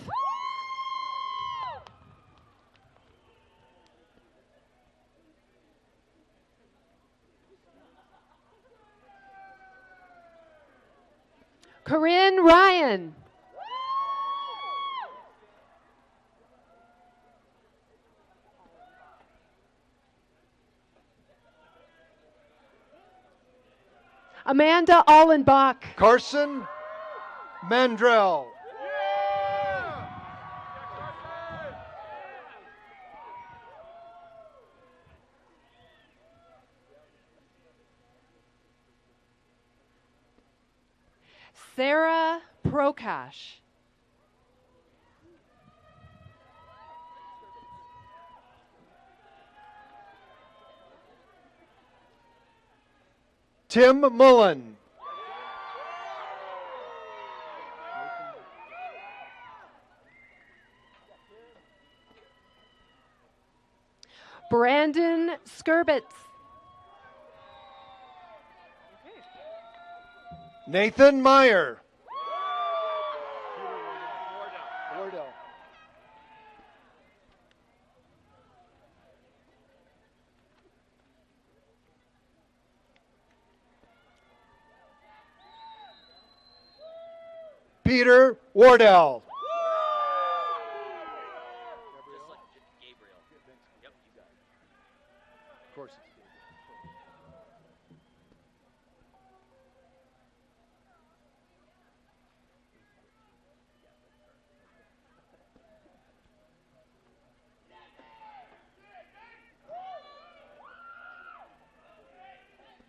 Corinne Ryan. Amanda Allenbach. Carson Mandrell. Sarah Prokash. Tim Mullen. Brandon Skurbitz. Nathan Meyer. Peter Wardell.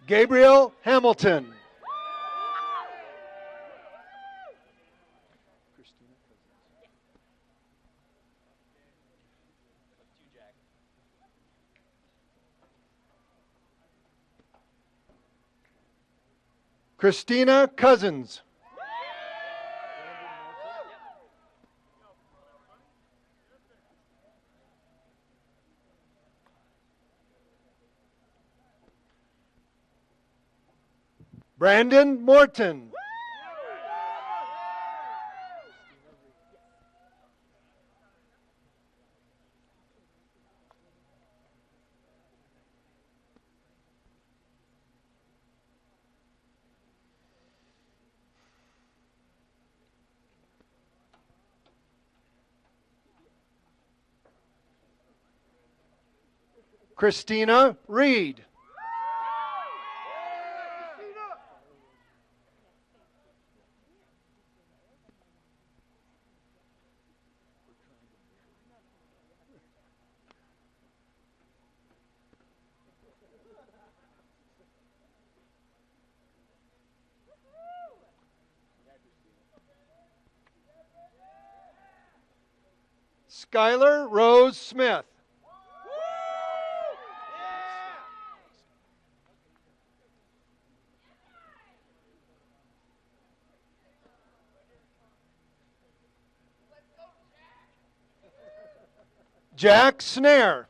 Gabriel Hamilton. Christina Cousins. Brandon Morton. Christina Reed. Skylar Rose Smith. Jack Snare.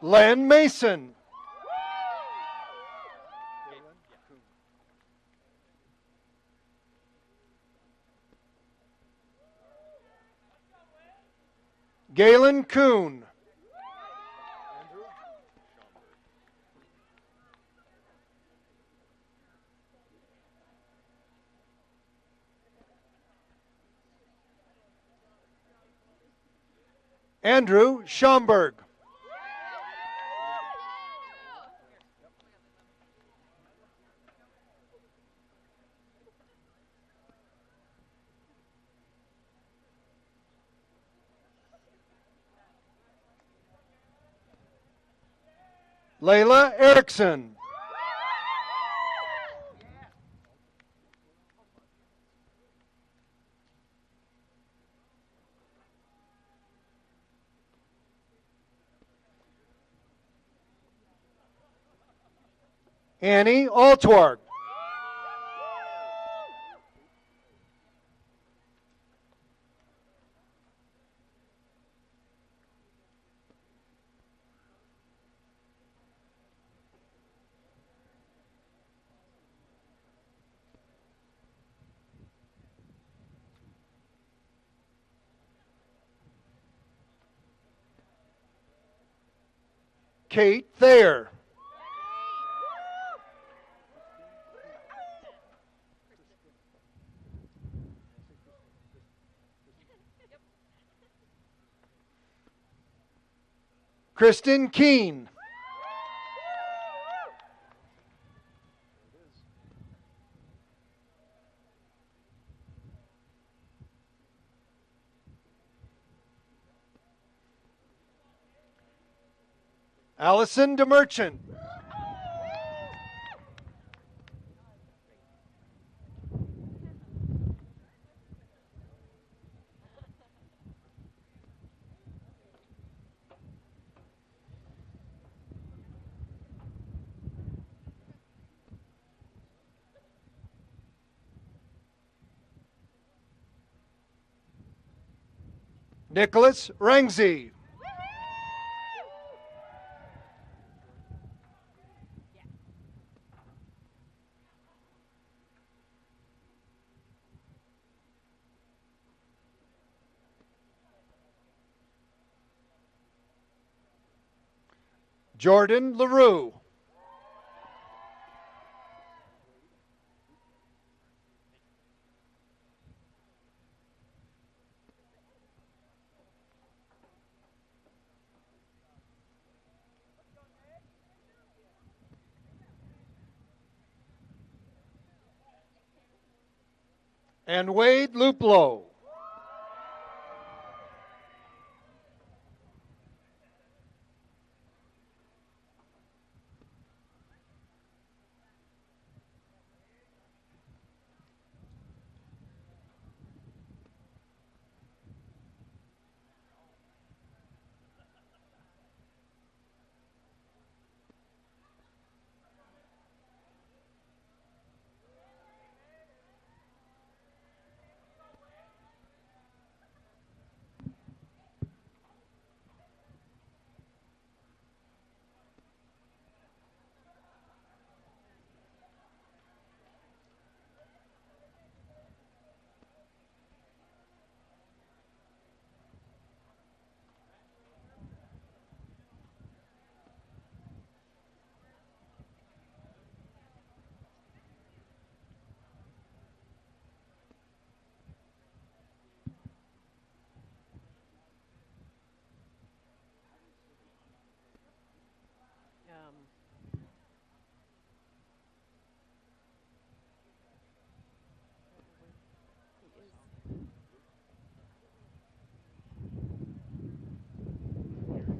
Len Mason. Galen Kuhn. Andrew Schomburg. Layla Erickson. Annie Altwarg. Kate Thayer. Kristen Keene. Allison DeMerchant. Nicholas Rangsey. Jordan LaRue. and Wade Luplo.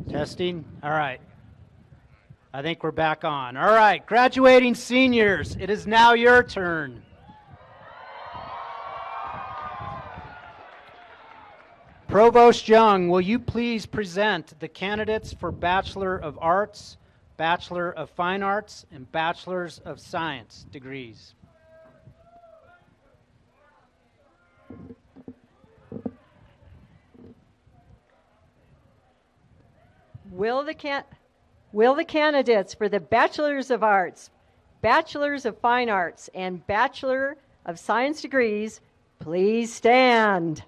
Testing. All right. I think we're back on. All right, graduating seniors, it is now your turn. Provost Young, will you please present the candidates for Bachelor of Arts, Bachelor of Fine Arts, and Bachelors of Science degrees? Will the candidates for the Bachelors of Arts, Bachelors of Fine Arts, and Bachelor of Science degrees please stand?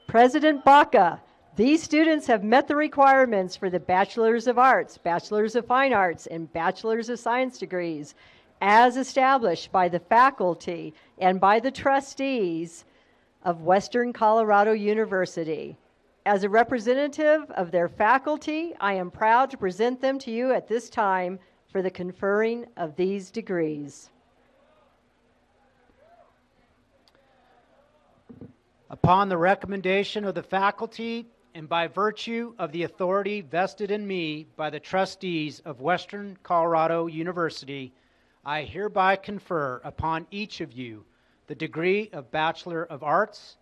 President Baca, these students have met the requirements for the Bachelors of Arts, Bachelors of Fine Arts, and Bachelors of Science degrees as established by the faculty and by the trustees of Western Colorado University. As a representative of their faculty, I am proud to present them to you at this time for the conferring of these degrees. Upon the recommendation of the faculty and by virtue of the authority vested in me by the trustees of Western Colorado University, I hereby confer upon each of you the degree of Bachelor of Arts,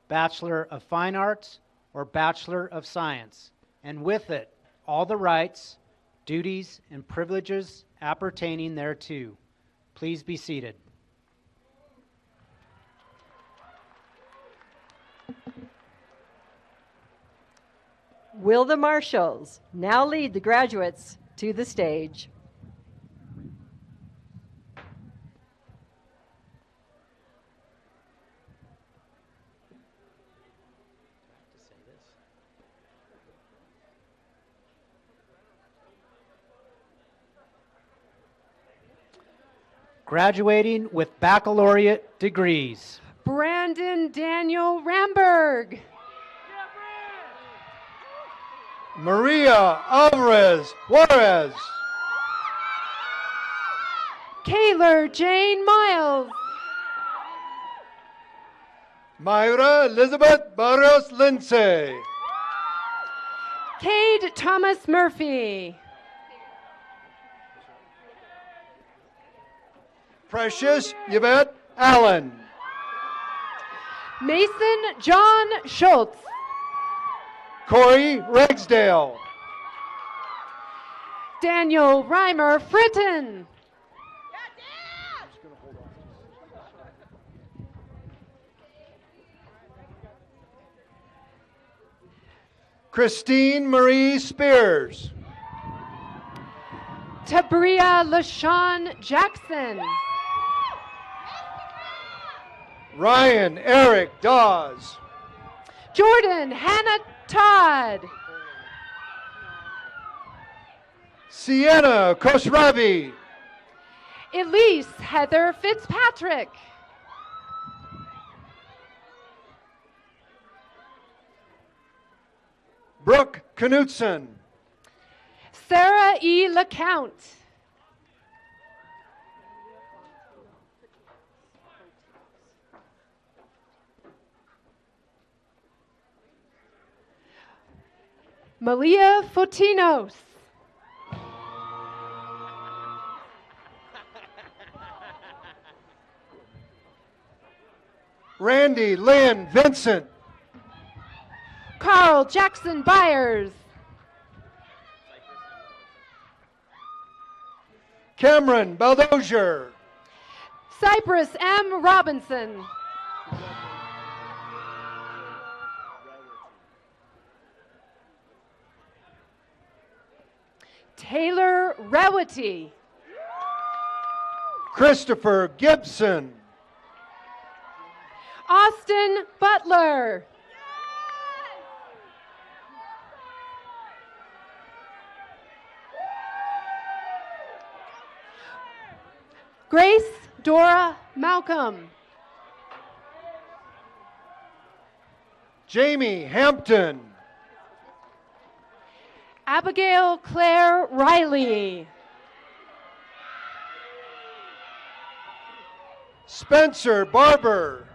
Bachelor of Fine Arts, or Bachelor of Science, and with it all the rights, duties, and privileges appertaining thereto. Please be seated. Will the marshals now lead the graduates to the stage? Graduating with baccalaureate degrees. Brandon Daniel Ramberg. Maria Alvarez Juarez. Kaylor Jane Miles. Myra Elizabeth Barrios Lindsay. Cade Thomas Murphy. Precious Yvette Allen. Mason John Schultz. Corey Ragsdale. Daniel Reimer Fritton. Christine Marie Spears. Tabria LaShawn Jackson. Ryan Eric Dawes. Jordan Hannah Todd. Sienna Koshravi. Elise Heather Fitzpatrick. Brooke Knutson. Sarah E. LeCount. Malia Fotinos. Randy Lynn Vincent. Carl Jackson Byers. Cameron Baldozier. Cypress M. Robinson. Taylor Rewity. Christopher Gibson. Austin Butler. Grace Dora Malcolm. Jamie Hampton. Abigail Claire Riley. Spencer Barber.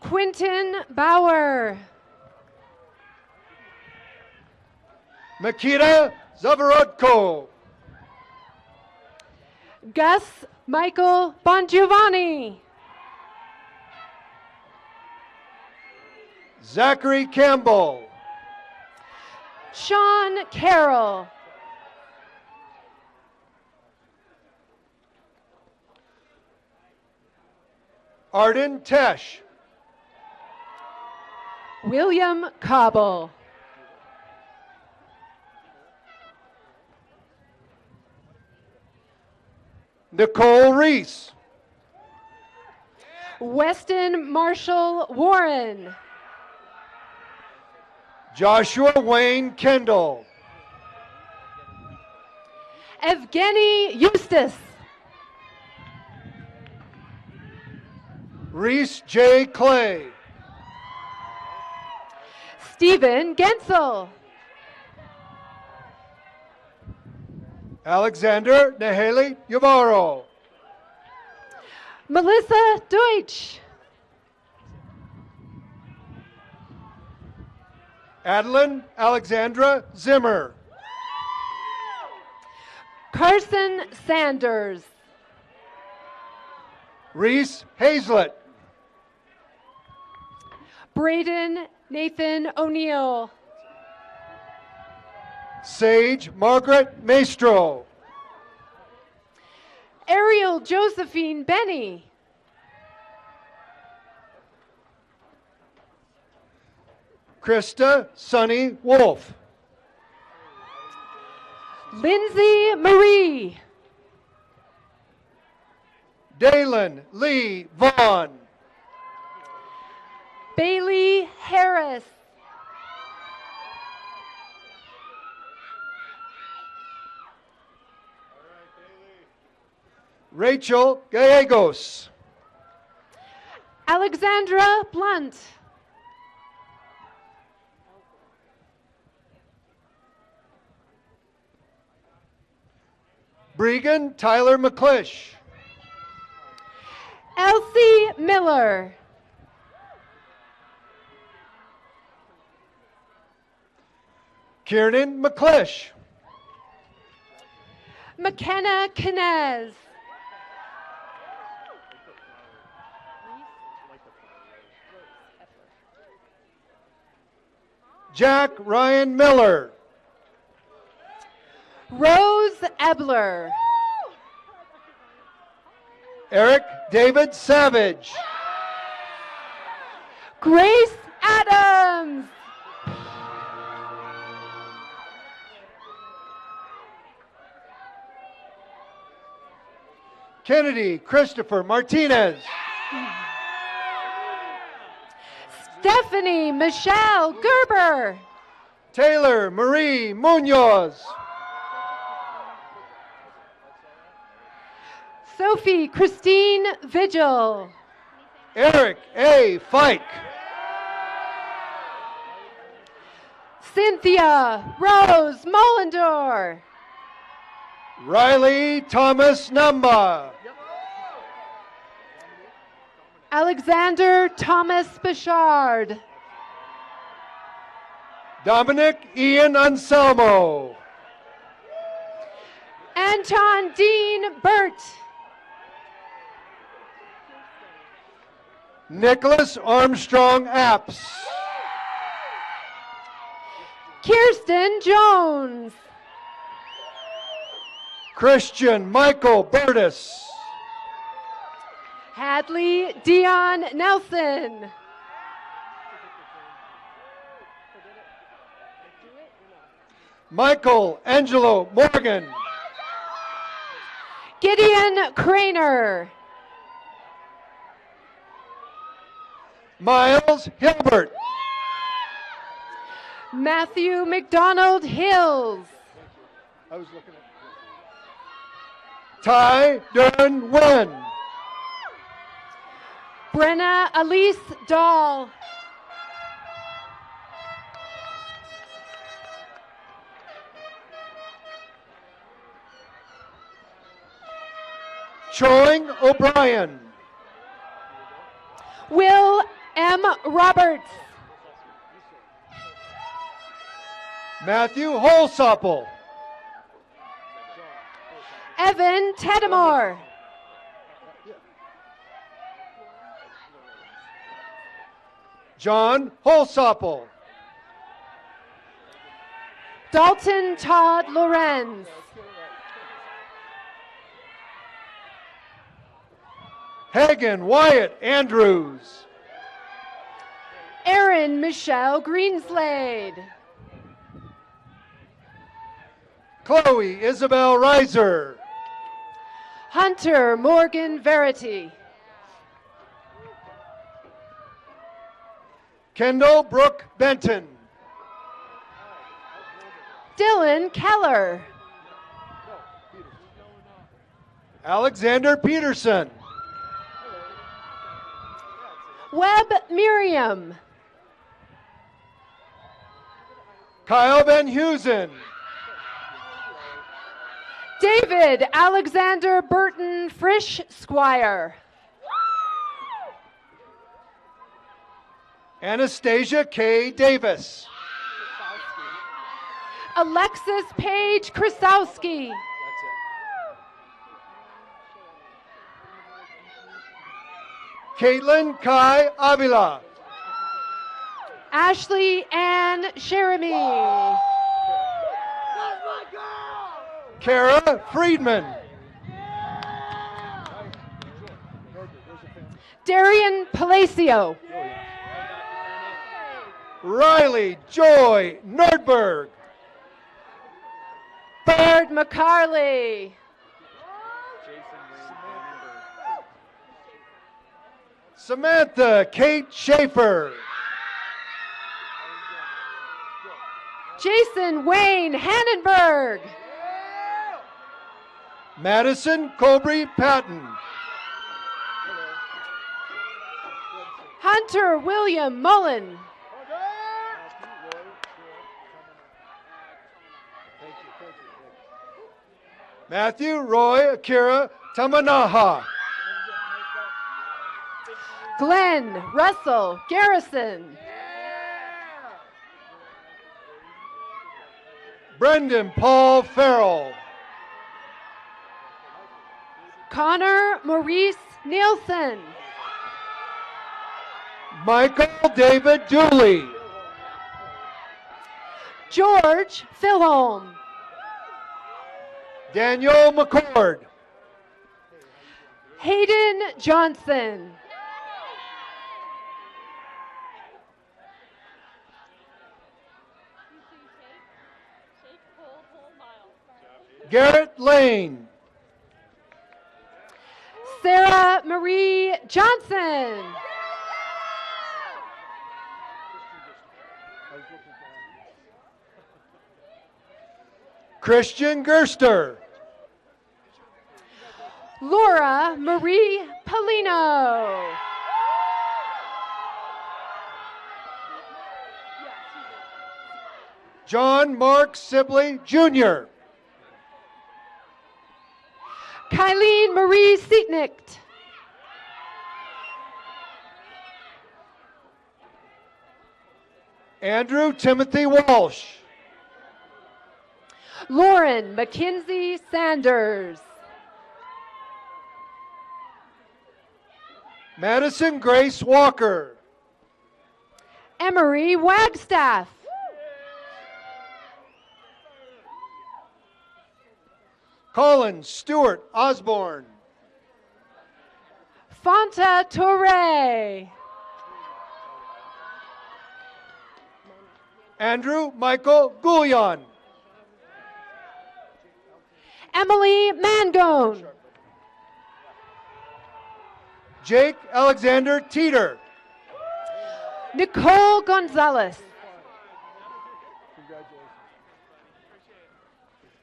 Quentin Bauer. Makita Zavarodko. Gus Michael Bongiovanni. Zachary Campbell. Sean Carroll. Arden Tesh. William Cobble. Nicole Reese. Weston Marshall Warren. Joshua Wayne Kendall. Evgeny Eustace. Reese J. Clay. Stephen Gensel. Alexander Naheli Yavaro. Melissa Deutsch. Adeline Alexandra Zimmer. Carson Sanders. Reese Hazlett. Braden Nathan O'Neill. Sage Margaret Maestro. Ariel Josephine Benny. Krista Sunny Wolf. Lindsay Marie. Dalen Lee Vaughn. Bailey Harris. Rachel Gallegos. Alexandra Blunt. Bregan Tyler McClish. Elsie Miller. Kiernan McClish. McKenna Kinez. Jack Ryan Miller. Rose Ebler. Eric David Savage. Grace Adams. Kennedy Christopher Martinez. Stephanie Michelle Gerber. Taylor Marie Munoz. Sophie Christine Vigil. Eric A. Fike. Cynthia Rose Mullendor. Riley Thomas Namba. Alexander Thomas Bichard. Dominic Ian Anselmo. Anton Dean Burt. Nicholas Armstrong Apps. Kirsten Jones. Christian Michael Burtis. Hadley Dion Nelson. Michael Angelo Morgan. Gideon Craner. Miles Hilbert. Matthew McDonald Hills. I was looking at Ty Dern Wen. Brenna Elise Dahl. Choing O'Brien. Will M. Roberts. Matthew Holsopple. Evan Tedamore. John Holsopple. Dalton Todd Lorenz. Hagan Wyatt Andrews. Erin Michelle Greenslade. Chloe Isabel Reiser. Hunter Morgan Verity. Kendall Brooke Benton. Dylan Keller. Alexander Peterson. Webb Miriam. Kyle Van Heusen. David Alexander Burton Frisch Squire. Anastasia K. Davis. Alexis Paige Krasowski. Caitlin Kai Avila. Ashley Ann Sheremy. Kara Friedman. Darian Palacio. Riley Joy Nordberg. Bird McCarley. Samantha Kate Schaefer. Jason Wayne Hannenberg. Madison Cobry Patton. Hunter William Mullen. Matthew Roy Akira Tamanaha. Glenn Russell Garrison. Brendan Paul Farrell. Connor Maurice Nielsen. Michael David Dooley. George Philholm. Daniel McCord. Hayden Johnson. Garrett Lane. Sarah Marie Johnson. Christian Gerster. Laura Marie Polino. John Mark Sibley Jr. Kylene Marie Seatnicht. Andrew Timothy Walsh. Lauren Mackenzie Sanders. Madison Grace Walker. Emery Wagstaff. Colin Stewart Osborne. Fanta Torre. Andrew Michael Goulion. Emily Mangone. Jake Alexander Teeter. Nicole Gonzalez.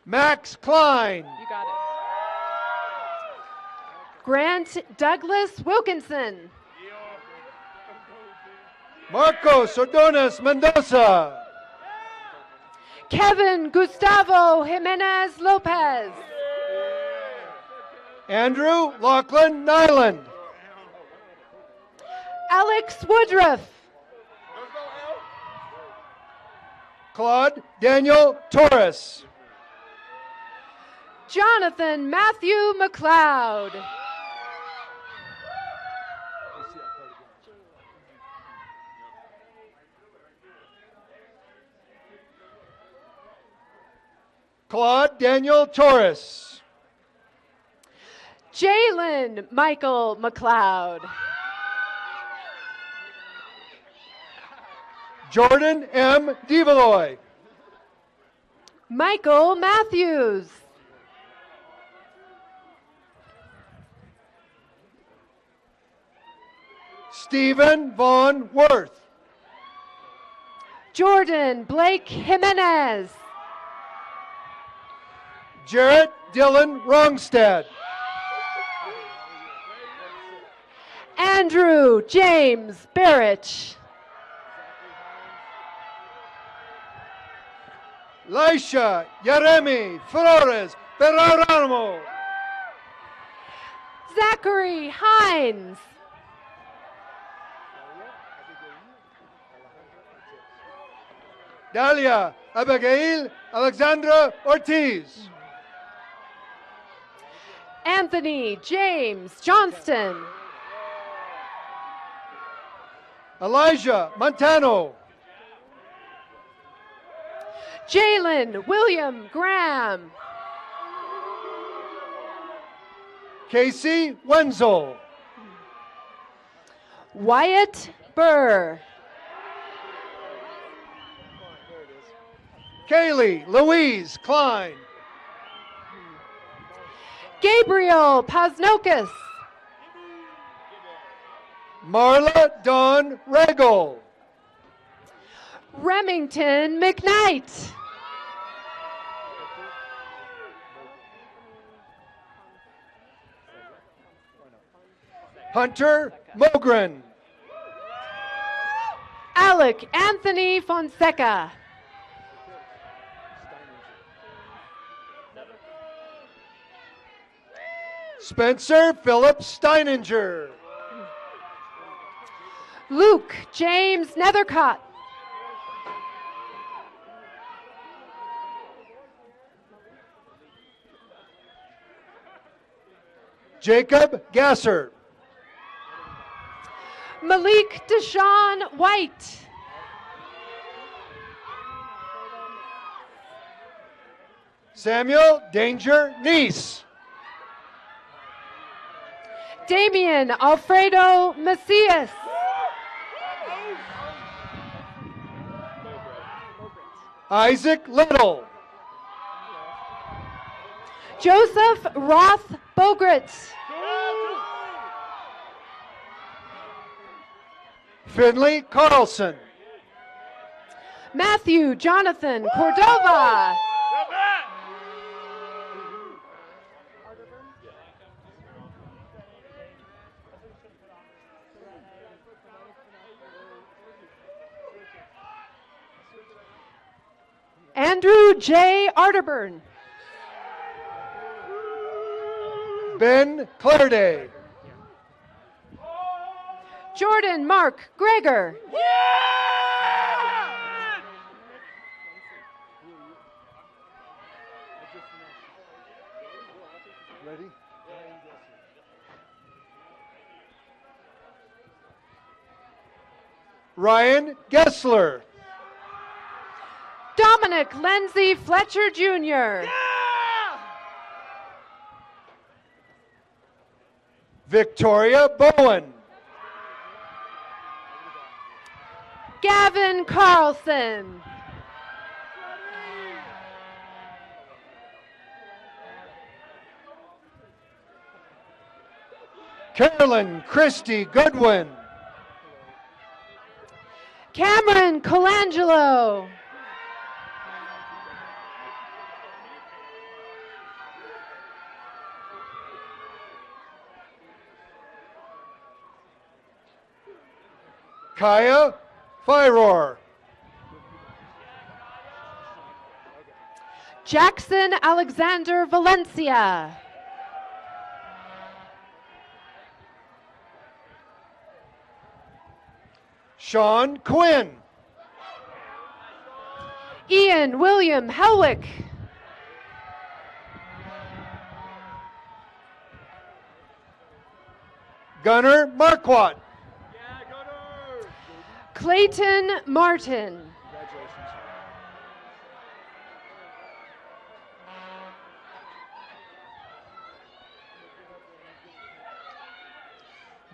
Max Klein. You got it. Grant Douglas Wilkinson. Marcos Ordonez Mendoza. Kevin Gustavo Jimenez Lopez. Andrew Lachlan Nyland. Alex Woodruff. Claude Daniel Torres. Jonathan Matthew McLeod. Claude Daniel Torres. Jalen Michael McLeod. Jordan M. DeValoy. Michael Matthews. Stephen Vaughn Worth. Jordan Blake Jimenez. Jarrett Dylan Rongstad. Andrew James Barrich. Laisha Yeremi Flores Ferraramo. Zachary Hines. Dalia Abigail Alexandra Ortiz. Anthony James Johnston. Elijah Montano. Jalen William Graham. Casey Wenzel. Wyatt Burr. Kaylee Louise Klein. Gabriel Paznokis. Marla Dawn Regal. Remington McKnight. Hunter Mogren. Alec Anthony Fonseca. Spencer Philip Steininger. Luke James Nethercott. Jacob Gasser. Malik Deshaun White. Samuel Danger Neese. Damian Alfredo Macias. Isaac Little. Joseph Roth Bogritz. Finley Carlson. Matthew Jonathan Cordova. Andrew J. Arterburn. Ben Clarday. Jordan Mark Greger. Ryan Gessler. Dominic Lindsay Fletcher Jr. Victoria Bowen. Gavin Carlson. Carolyn Christie Goodwin. Cameron Colangelo. Kaya Fyror. Jackson Alexander Valencia. Sean Quinn. Ian William Helwick. Gunnar Marquardt. Clayton Martin.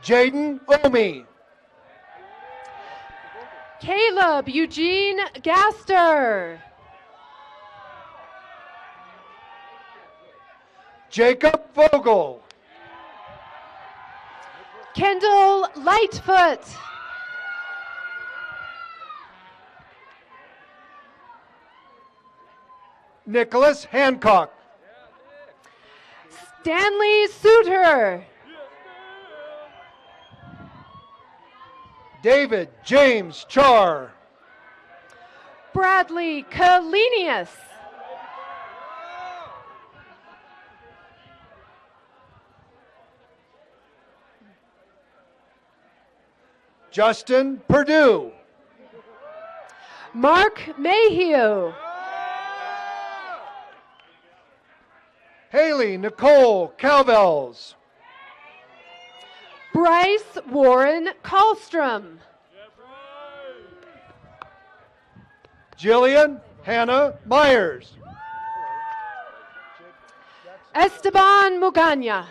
Jaden Omi. Caleb Eugene Gaster. Jacob Vogel. Kendall Lightfoot. Nicholas Hancock. Stanley Suter. David James Char. Bradley Kalenius. Justin Perdue. Mark Mayhew. Haley Nicole Calvels. Bryce Warren Kallstrom. Jillian Hannah Myers. Esteban Muganya.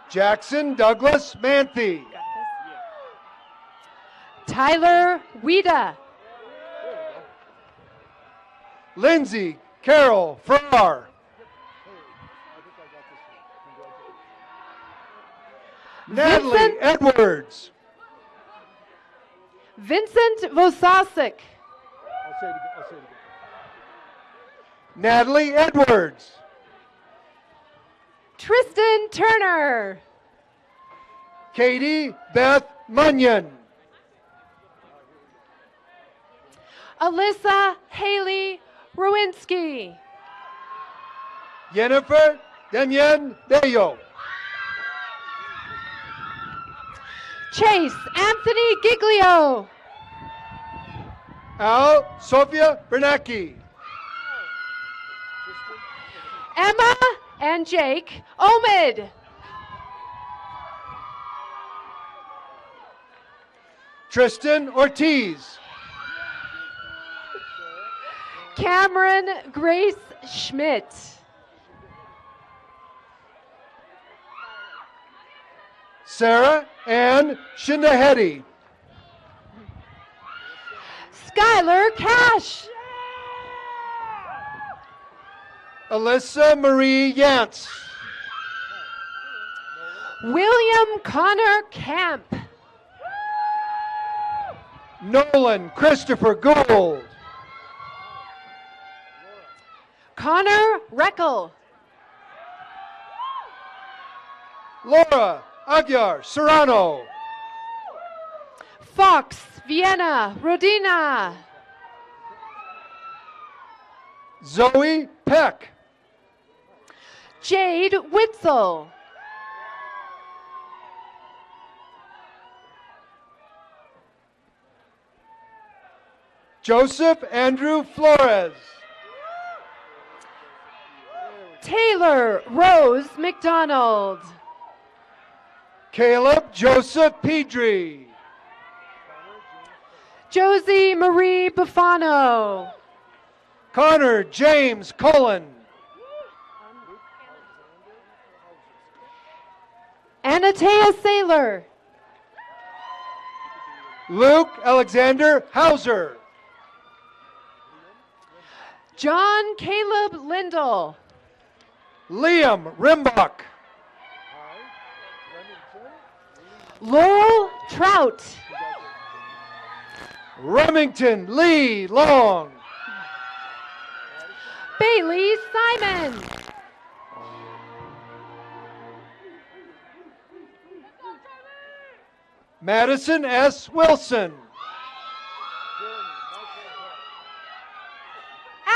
Jackson Douglas Manthe. Tyler Wida. Lindsay Carol Farrar. Natalie Vincent- Edwards. Vincent Vosasic. Natalie Edwards. Tristan Turner. Katie Beth Munyon. Alyssa Haley Rowinski. Jennifer Demian Bello. Chase Anthony Giglio. Al Sophia Bernacki. Emma and Jake Omid. Tristan Ortiz. Cameron Grace Schmidt. Sarah Ann Shindahedi. Skylar Cash. Alyssa Marie Yance. William Connor Camp. Nolan Christopher Gould. Connor Reckel. Laura Aguiar Serrano. Fox Vienna Rodina. Zoe Peck. Jade Witzel. Joseph Andrew Flores. Taylor Rose McDonald. Caleb Joseph Pedri. Josie Marie Buffano. Connor James Cullen. Anatea Saylor. Luke Alexander Hauser. John Caleb Lindell. Liam Rimbach. Laurel Trout. Remington Lee Long. Bailey Simon. Madison S. Wilson.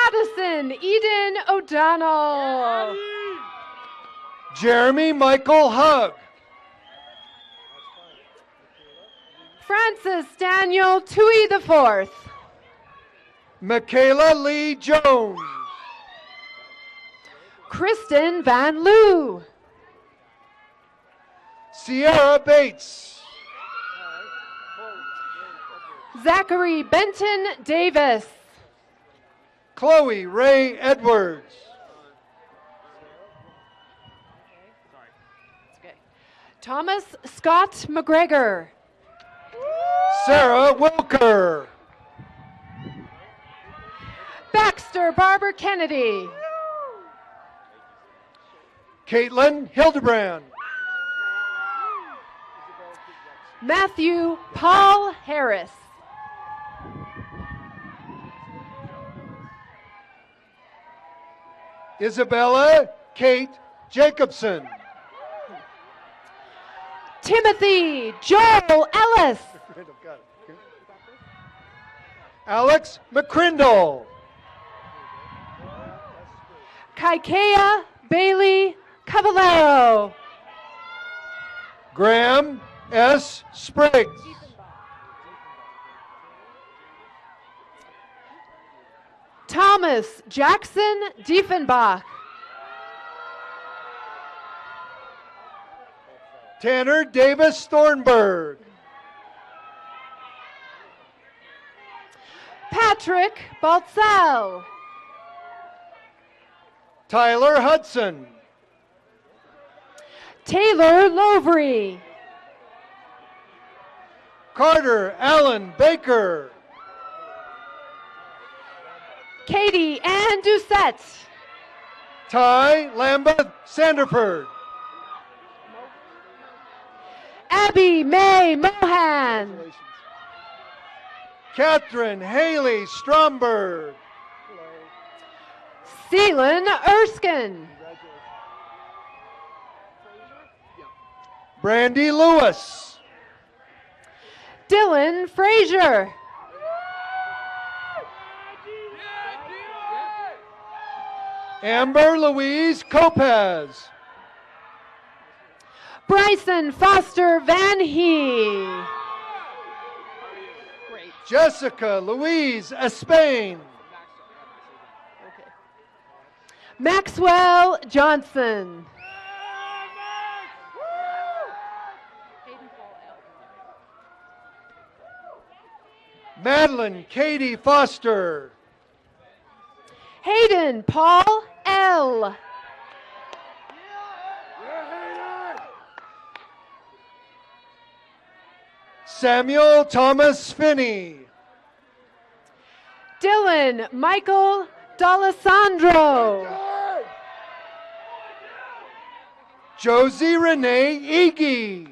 Addison Eden O'Donnell. Jeremy Michael Hugg. Francis Daniel Tui IV. Michaela Lee Jones. Kristen Van Loo. Sierra Bates. Zachary Benton Davis. Chloe Ray Edwards. Thomas Scott McGregor. Sarah Wilker. Baxter Barber Kennedy. Caitlin Hildebrand. Matthew Paul Harris. Isabella Kate Jacobson. Timothy Joel Ellis. Alex McCrindle. Kaikea Bailey Cavallero. Graham S. Spriggs. Thomas Jackson Diefenbach. Tanner Davis Thornburg. Patrick Baltzell. Tyler Hudson. Taylor Lovery. Carter Allen Baker. Katie Ann Doucette. Ty Lambeth Sanderford. Abby May Mohan. Catherine Haley Stromberg. Celan Erskine. Brandy Lewis. Dylan Frazier. Amber Louise Copaz. Bryson Foster Van Hee. Jessica Louise Espain. Maxwell Johnson. Madeline Katie Foster. Hayden Paul L. Samuel Thomas Finney. Dylan Michael D'Alessandro. Josie Renee Iggy.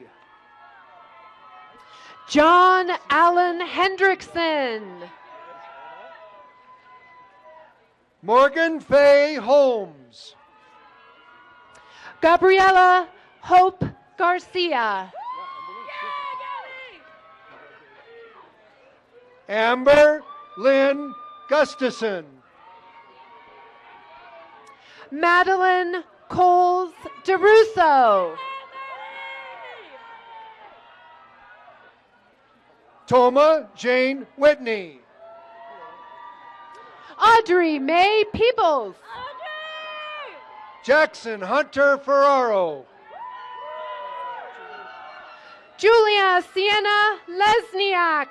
John Allen Hendrickson. Morgan Faye Holmes. Gabriela Hope Garcia. Amber Lynn Gustafson. Madeline Coles DeRusso. Toma Jane Whitney. Audrey Mae Peebles. Jackson Hunter Ferraro. Julia Sienna Lesniak.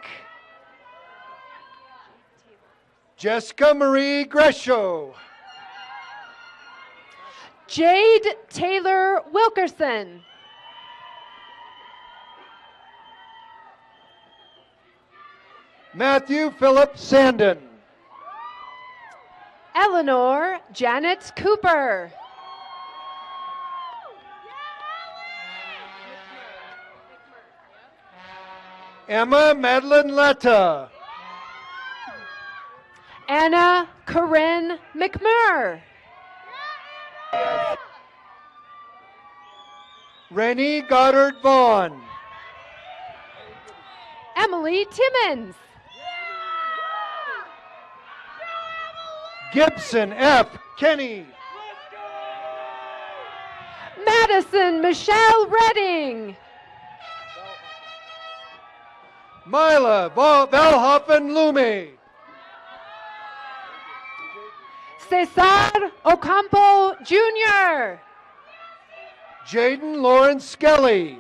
Jessica Marie Gresho. Jade Taylor Wilkerson. Matthew Philip Sandin. Eleanor Janet Cooper. Emma Madeline Letta. Anna Corinne McMurr. Rennie Goddard Vaughn. Emily Timmons. Gibson F. Kenny. Madison Michelle Redding. Mila Valhoffen Lume. Cesar Ocampo Jr. Jaden Lawrence Skelly.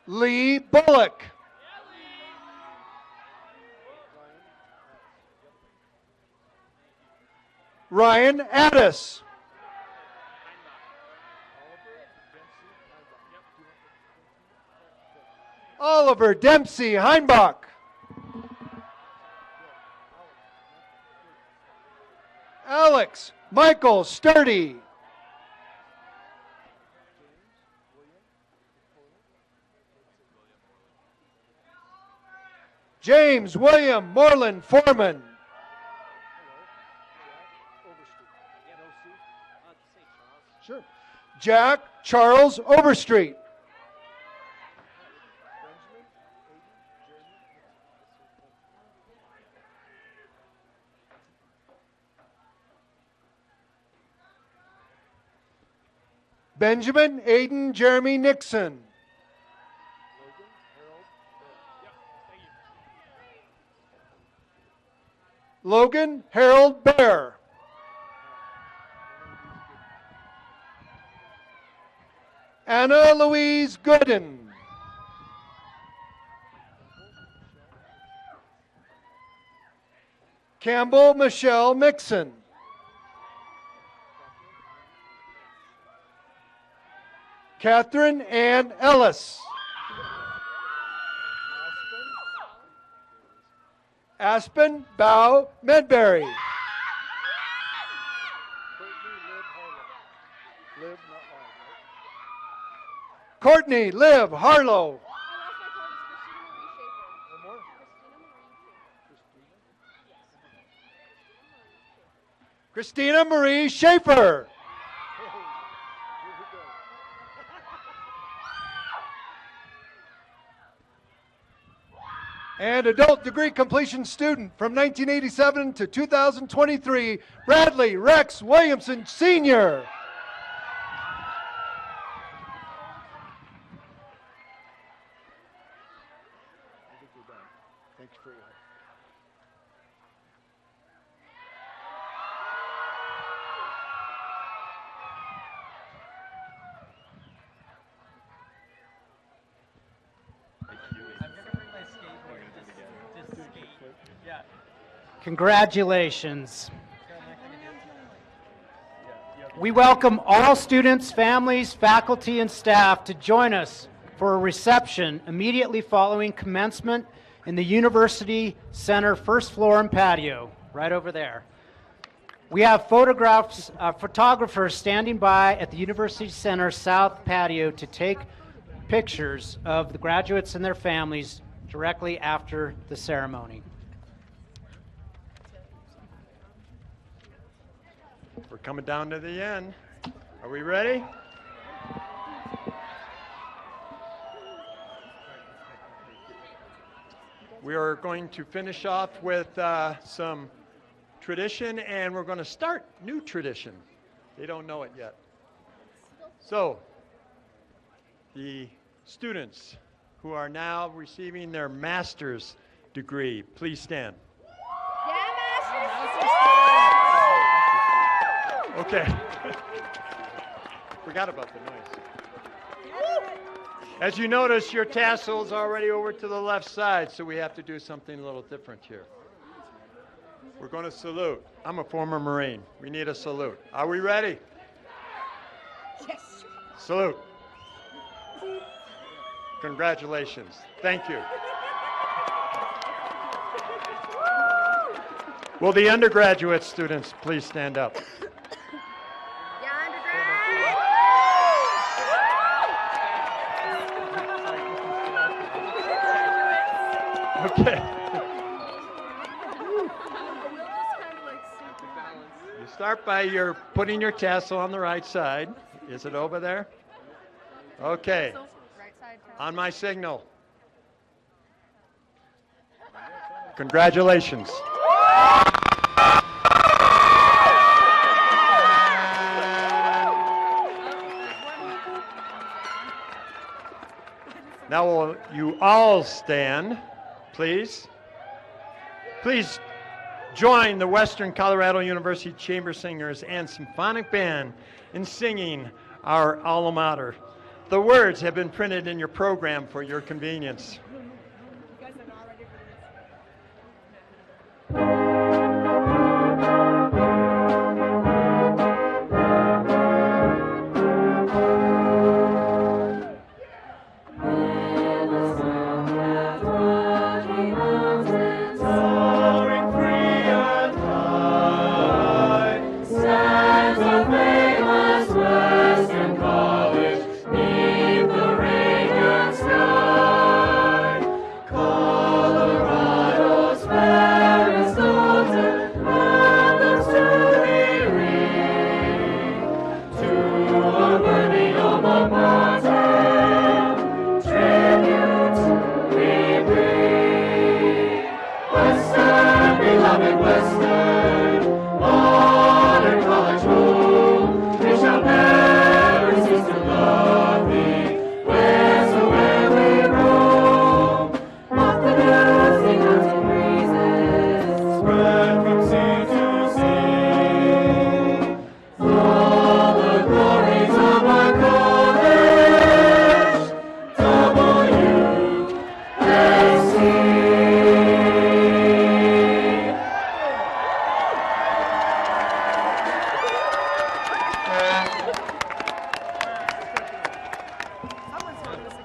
Lee Bullock. Ryan Addis. Oliver Dempsey Heinbach. Alex Michael Sturdy. James William Moreland Foreman. Sure. Jack Charles Overstreet. Benjamin Aiden Jeremy Nixon. Logan Harold Bear. Anna Louise Gooden. Campbell Michelle Mixon. Catherine Ann Ellis. Aspen Bow Medberry. Courtney Liv Harlow. Christina Marie Schaefer. And adult degree completion student from 1987 to 2023, Bradley Rex Williamson Sr. Thank you for your help. Congratulations. We welcome all students, families, faculty, and staff to join us for a reception immediately following commencement in the University Center first floor and patio, right over there. We have photographers standing by at the University Center South patio to take pictures of the graduates and their families directly after the ceremony. We're coming down to the end. Are we ready? We are we're going to finish off with some tradition, and we're going to start new tradition. They don't know it yet. So, the students who are now receiving their master's degree, please stand. Okay. Forgot about the noise. As you notice, your tassel's already over to the left side, so we have to do something a little different here. We're going to salute. I'm a former Marine. We need a salute. Are we ready? Yes. Salute. Congratulations. Thank you. Will the undergraduate students please stand up? Okay. You start by putting your tassel on the right side. Is it over there? Okay. On my signal. Congratulations. Now will you all stand, please? Please join the Western Colorado University Chamber Singers and Symphonic Band in singing our alma mater. The words have been printed in your program for your convenience.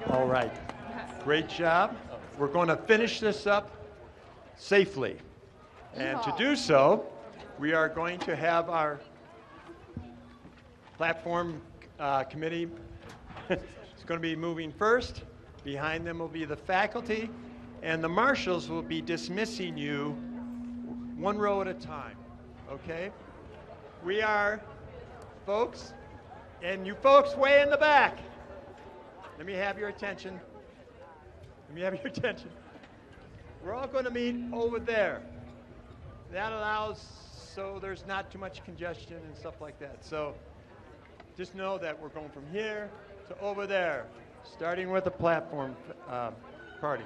All right. Great job. We're going to finish this up safely. And to do so, we are going to have our platform committee. It's going to be moving first. Behind them will be the faculty, and the marshals will be dismissing you one row at a time. Okay? We are folks, and you folks way in the back. Let me have your attention. Let me have your attention. We're all going to meet over there. That allows so there's not too much congestion and stuff like that. So just know that we're going from here to over there, starting with the platform party.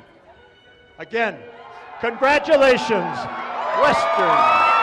Again, congratulations, Western.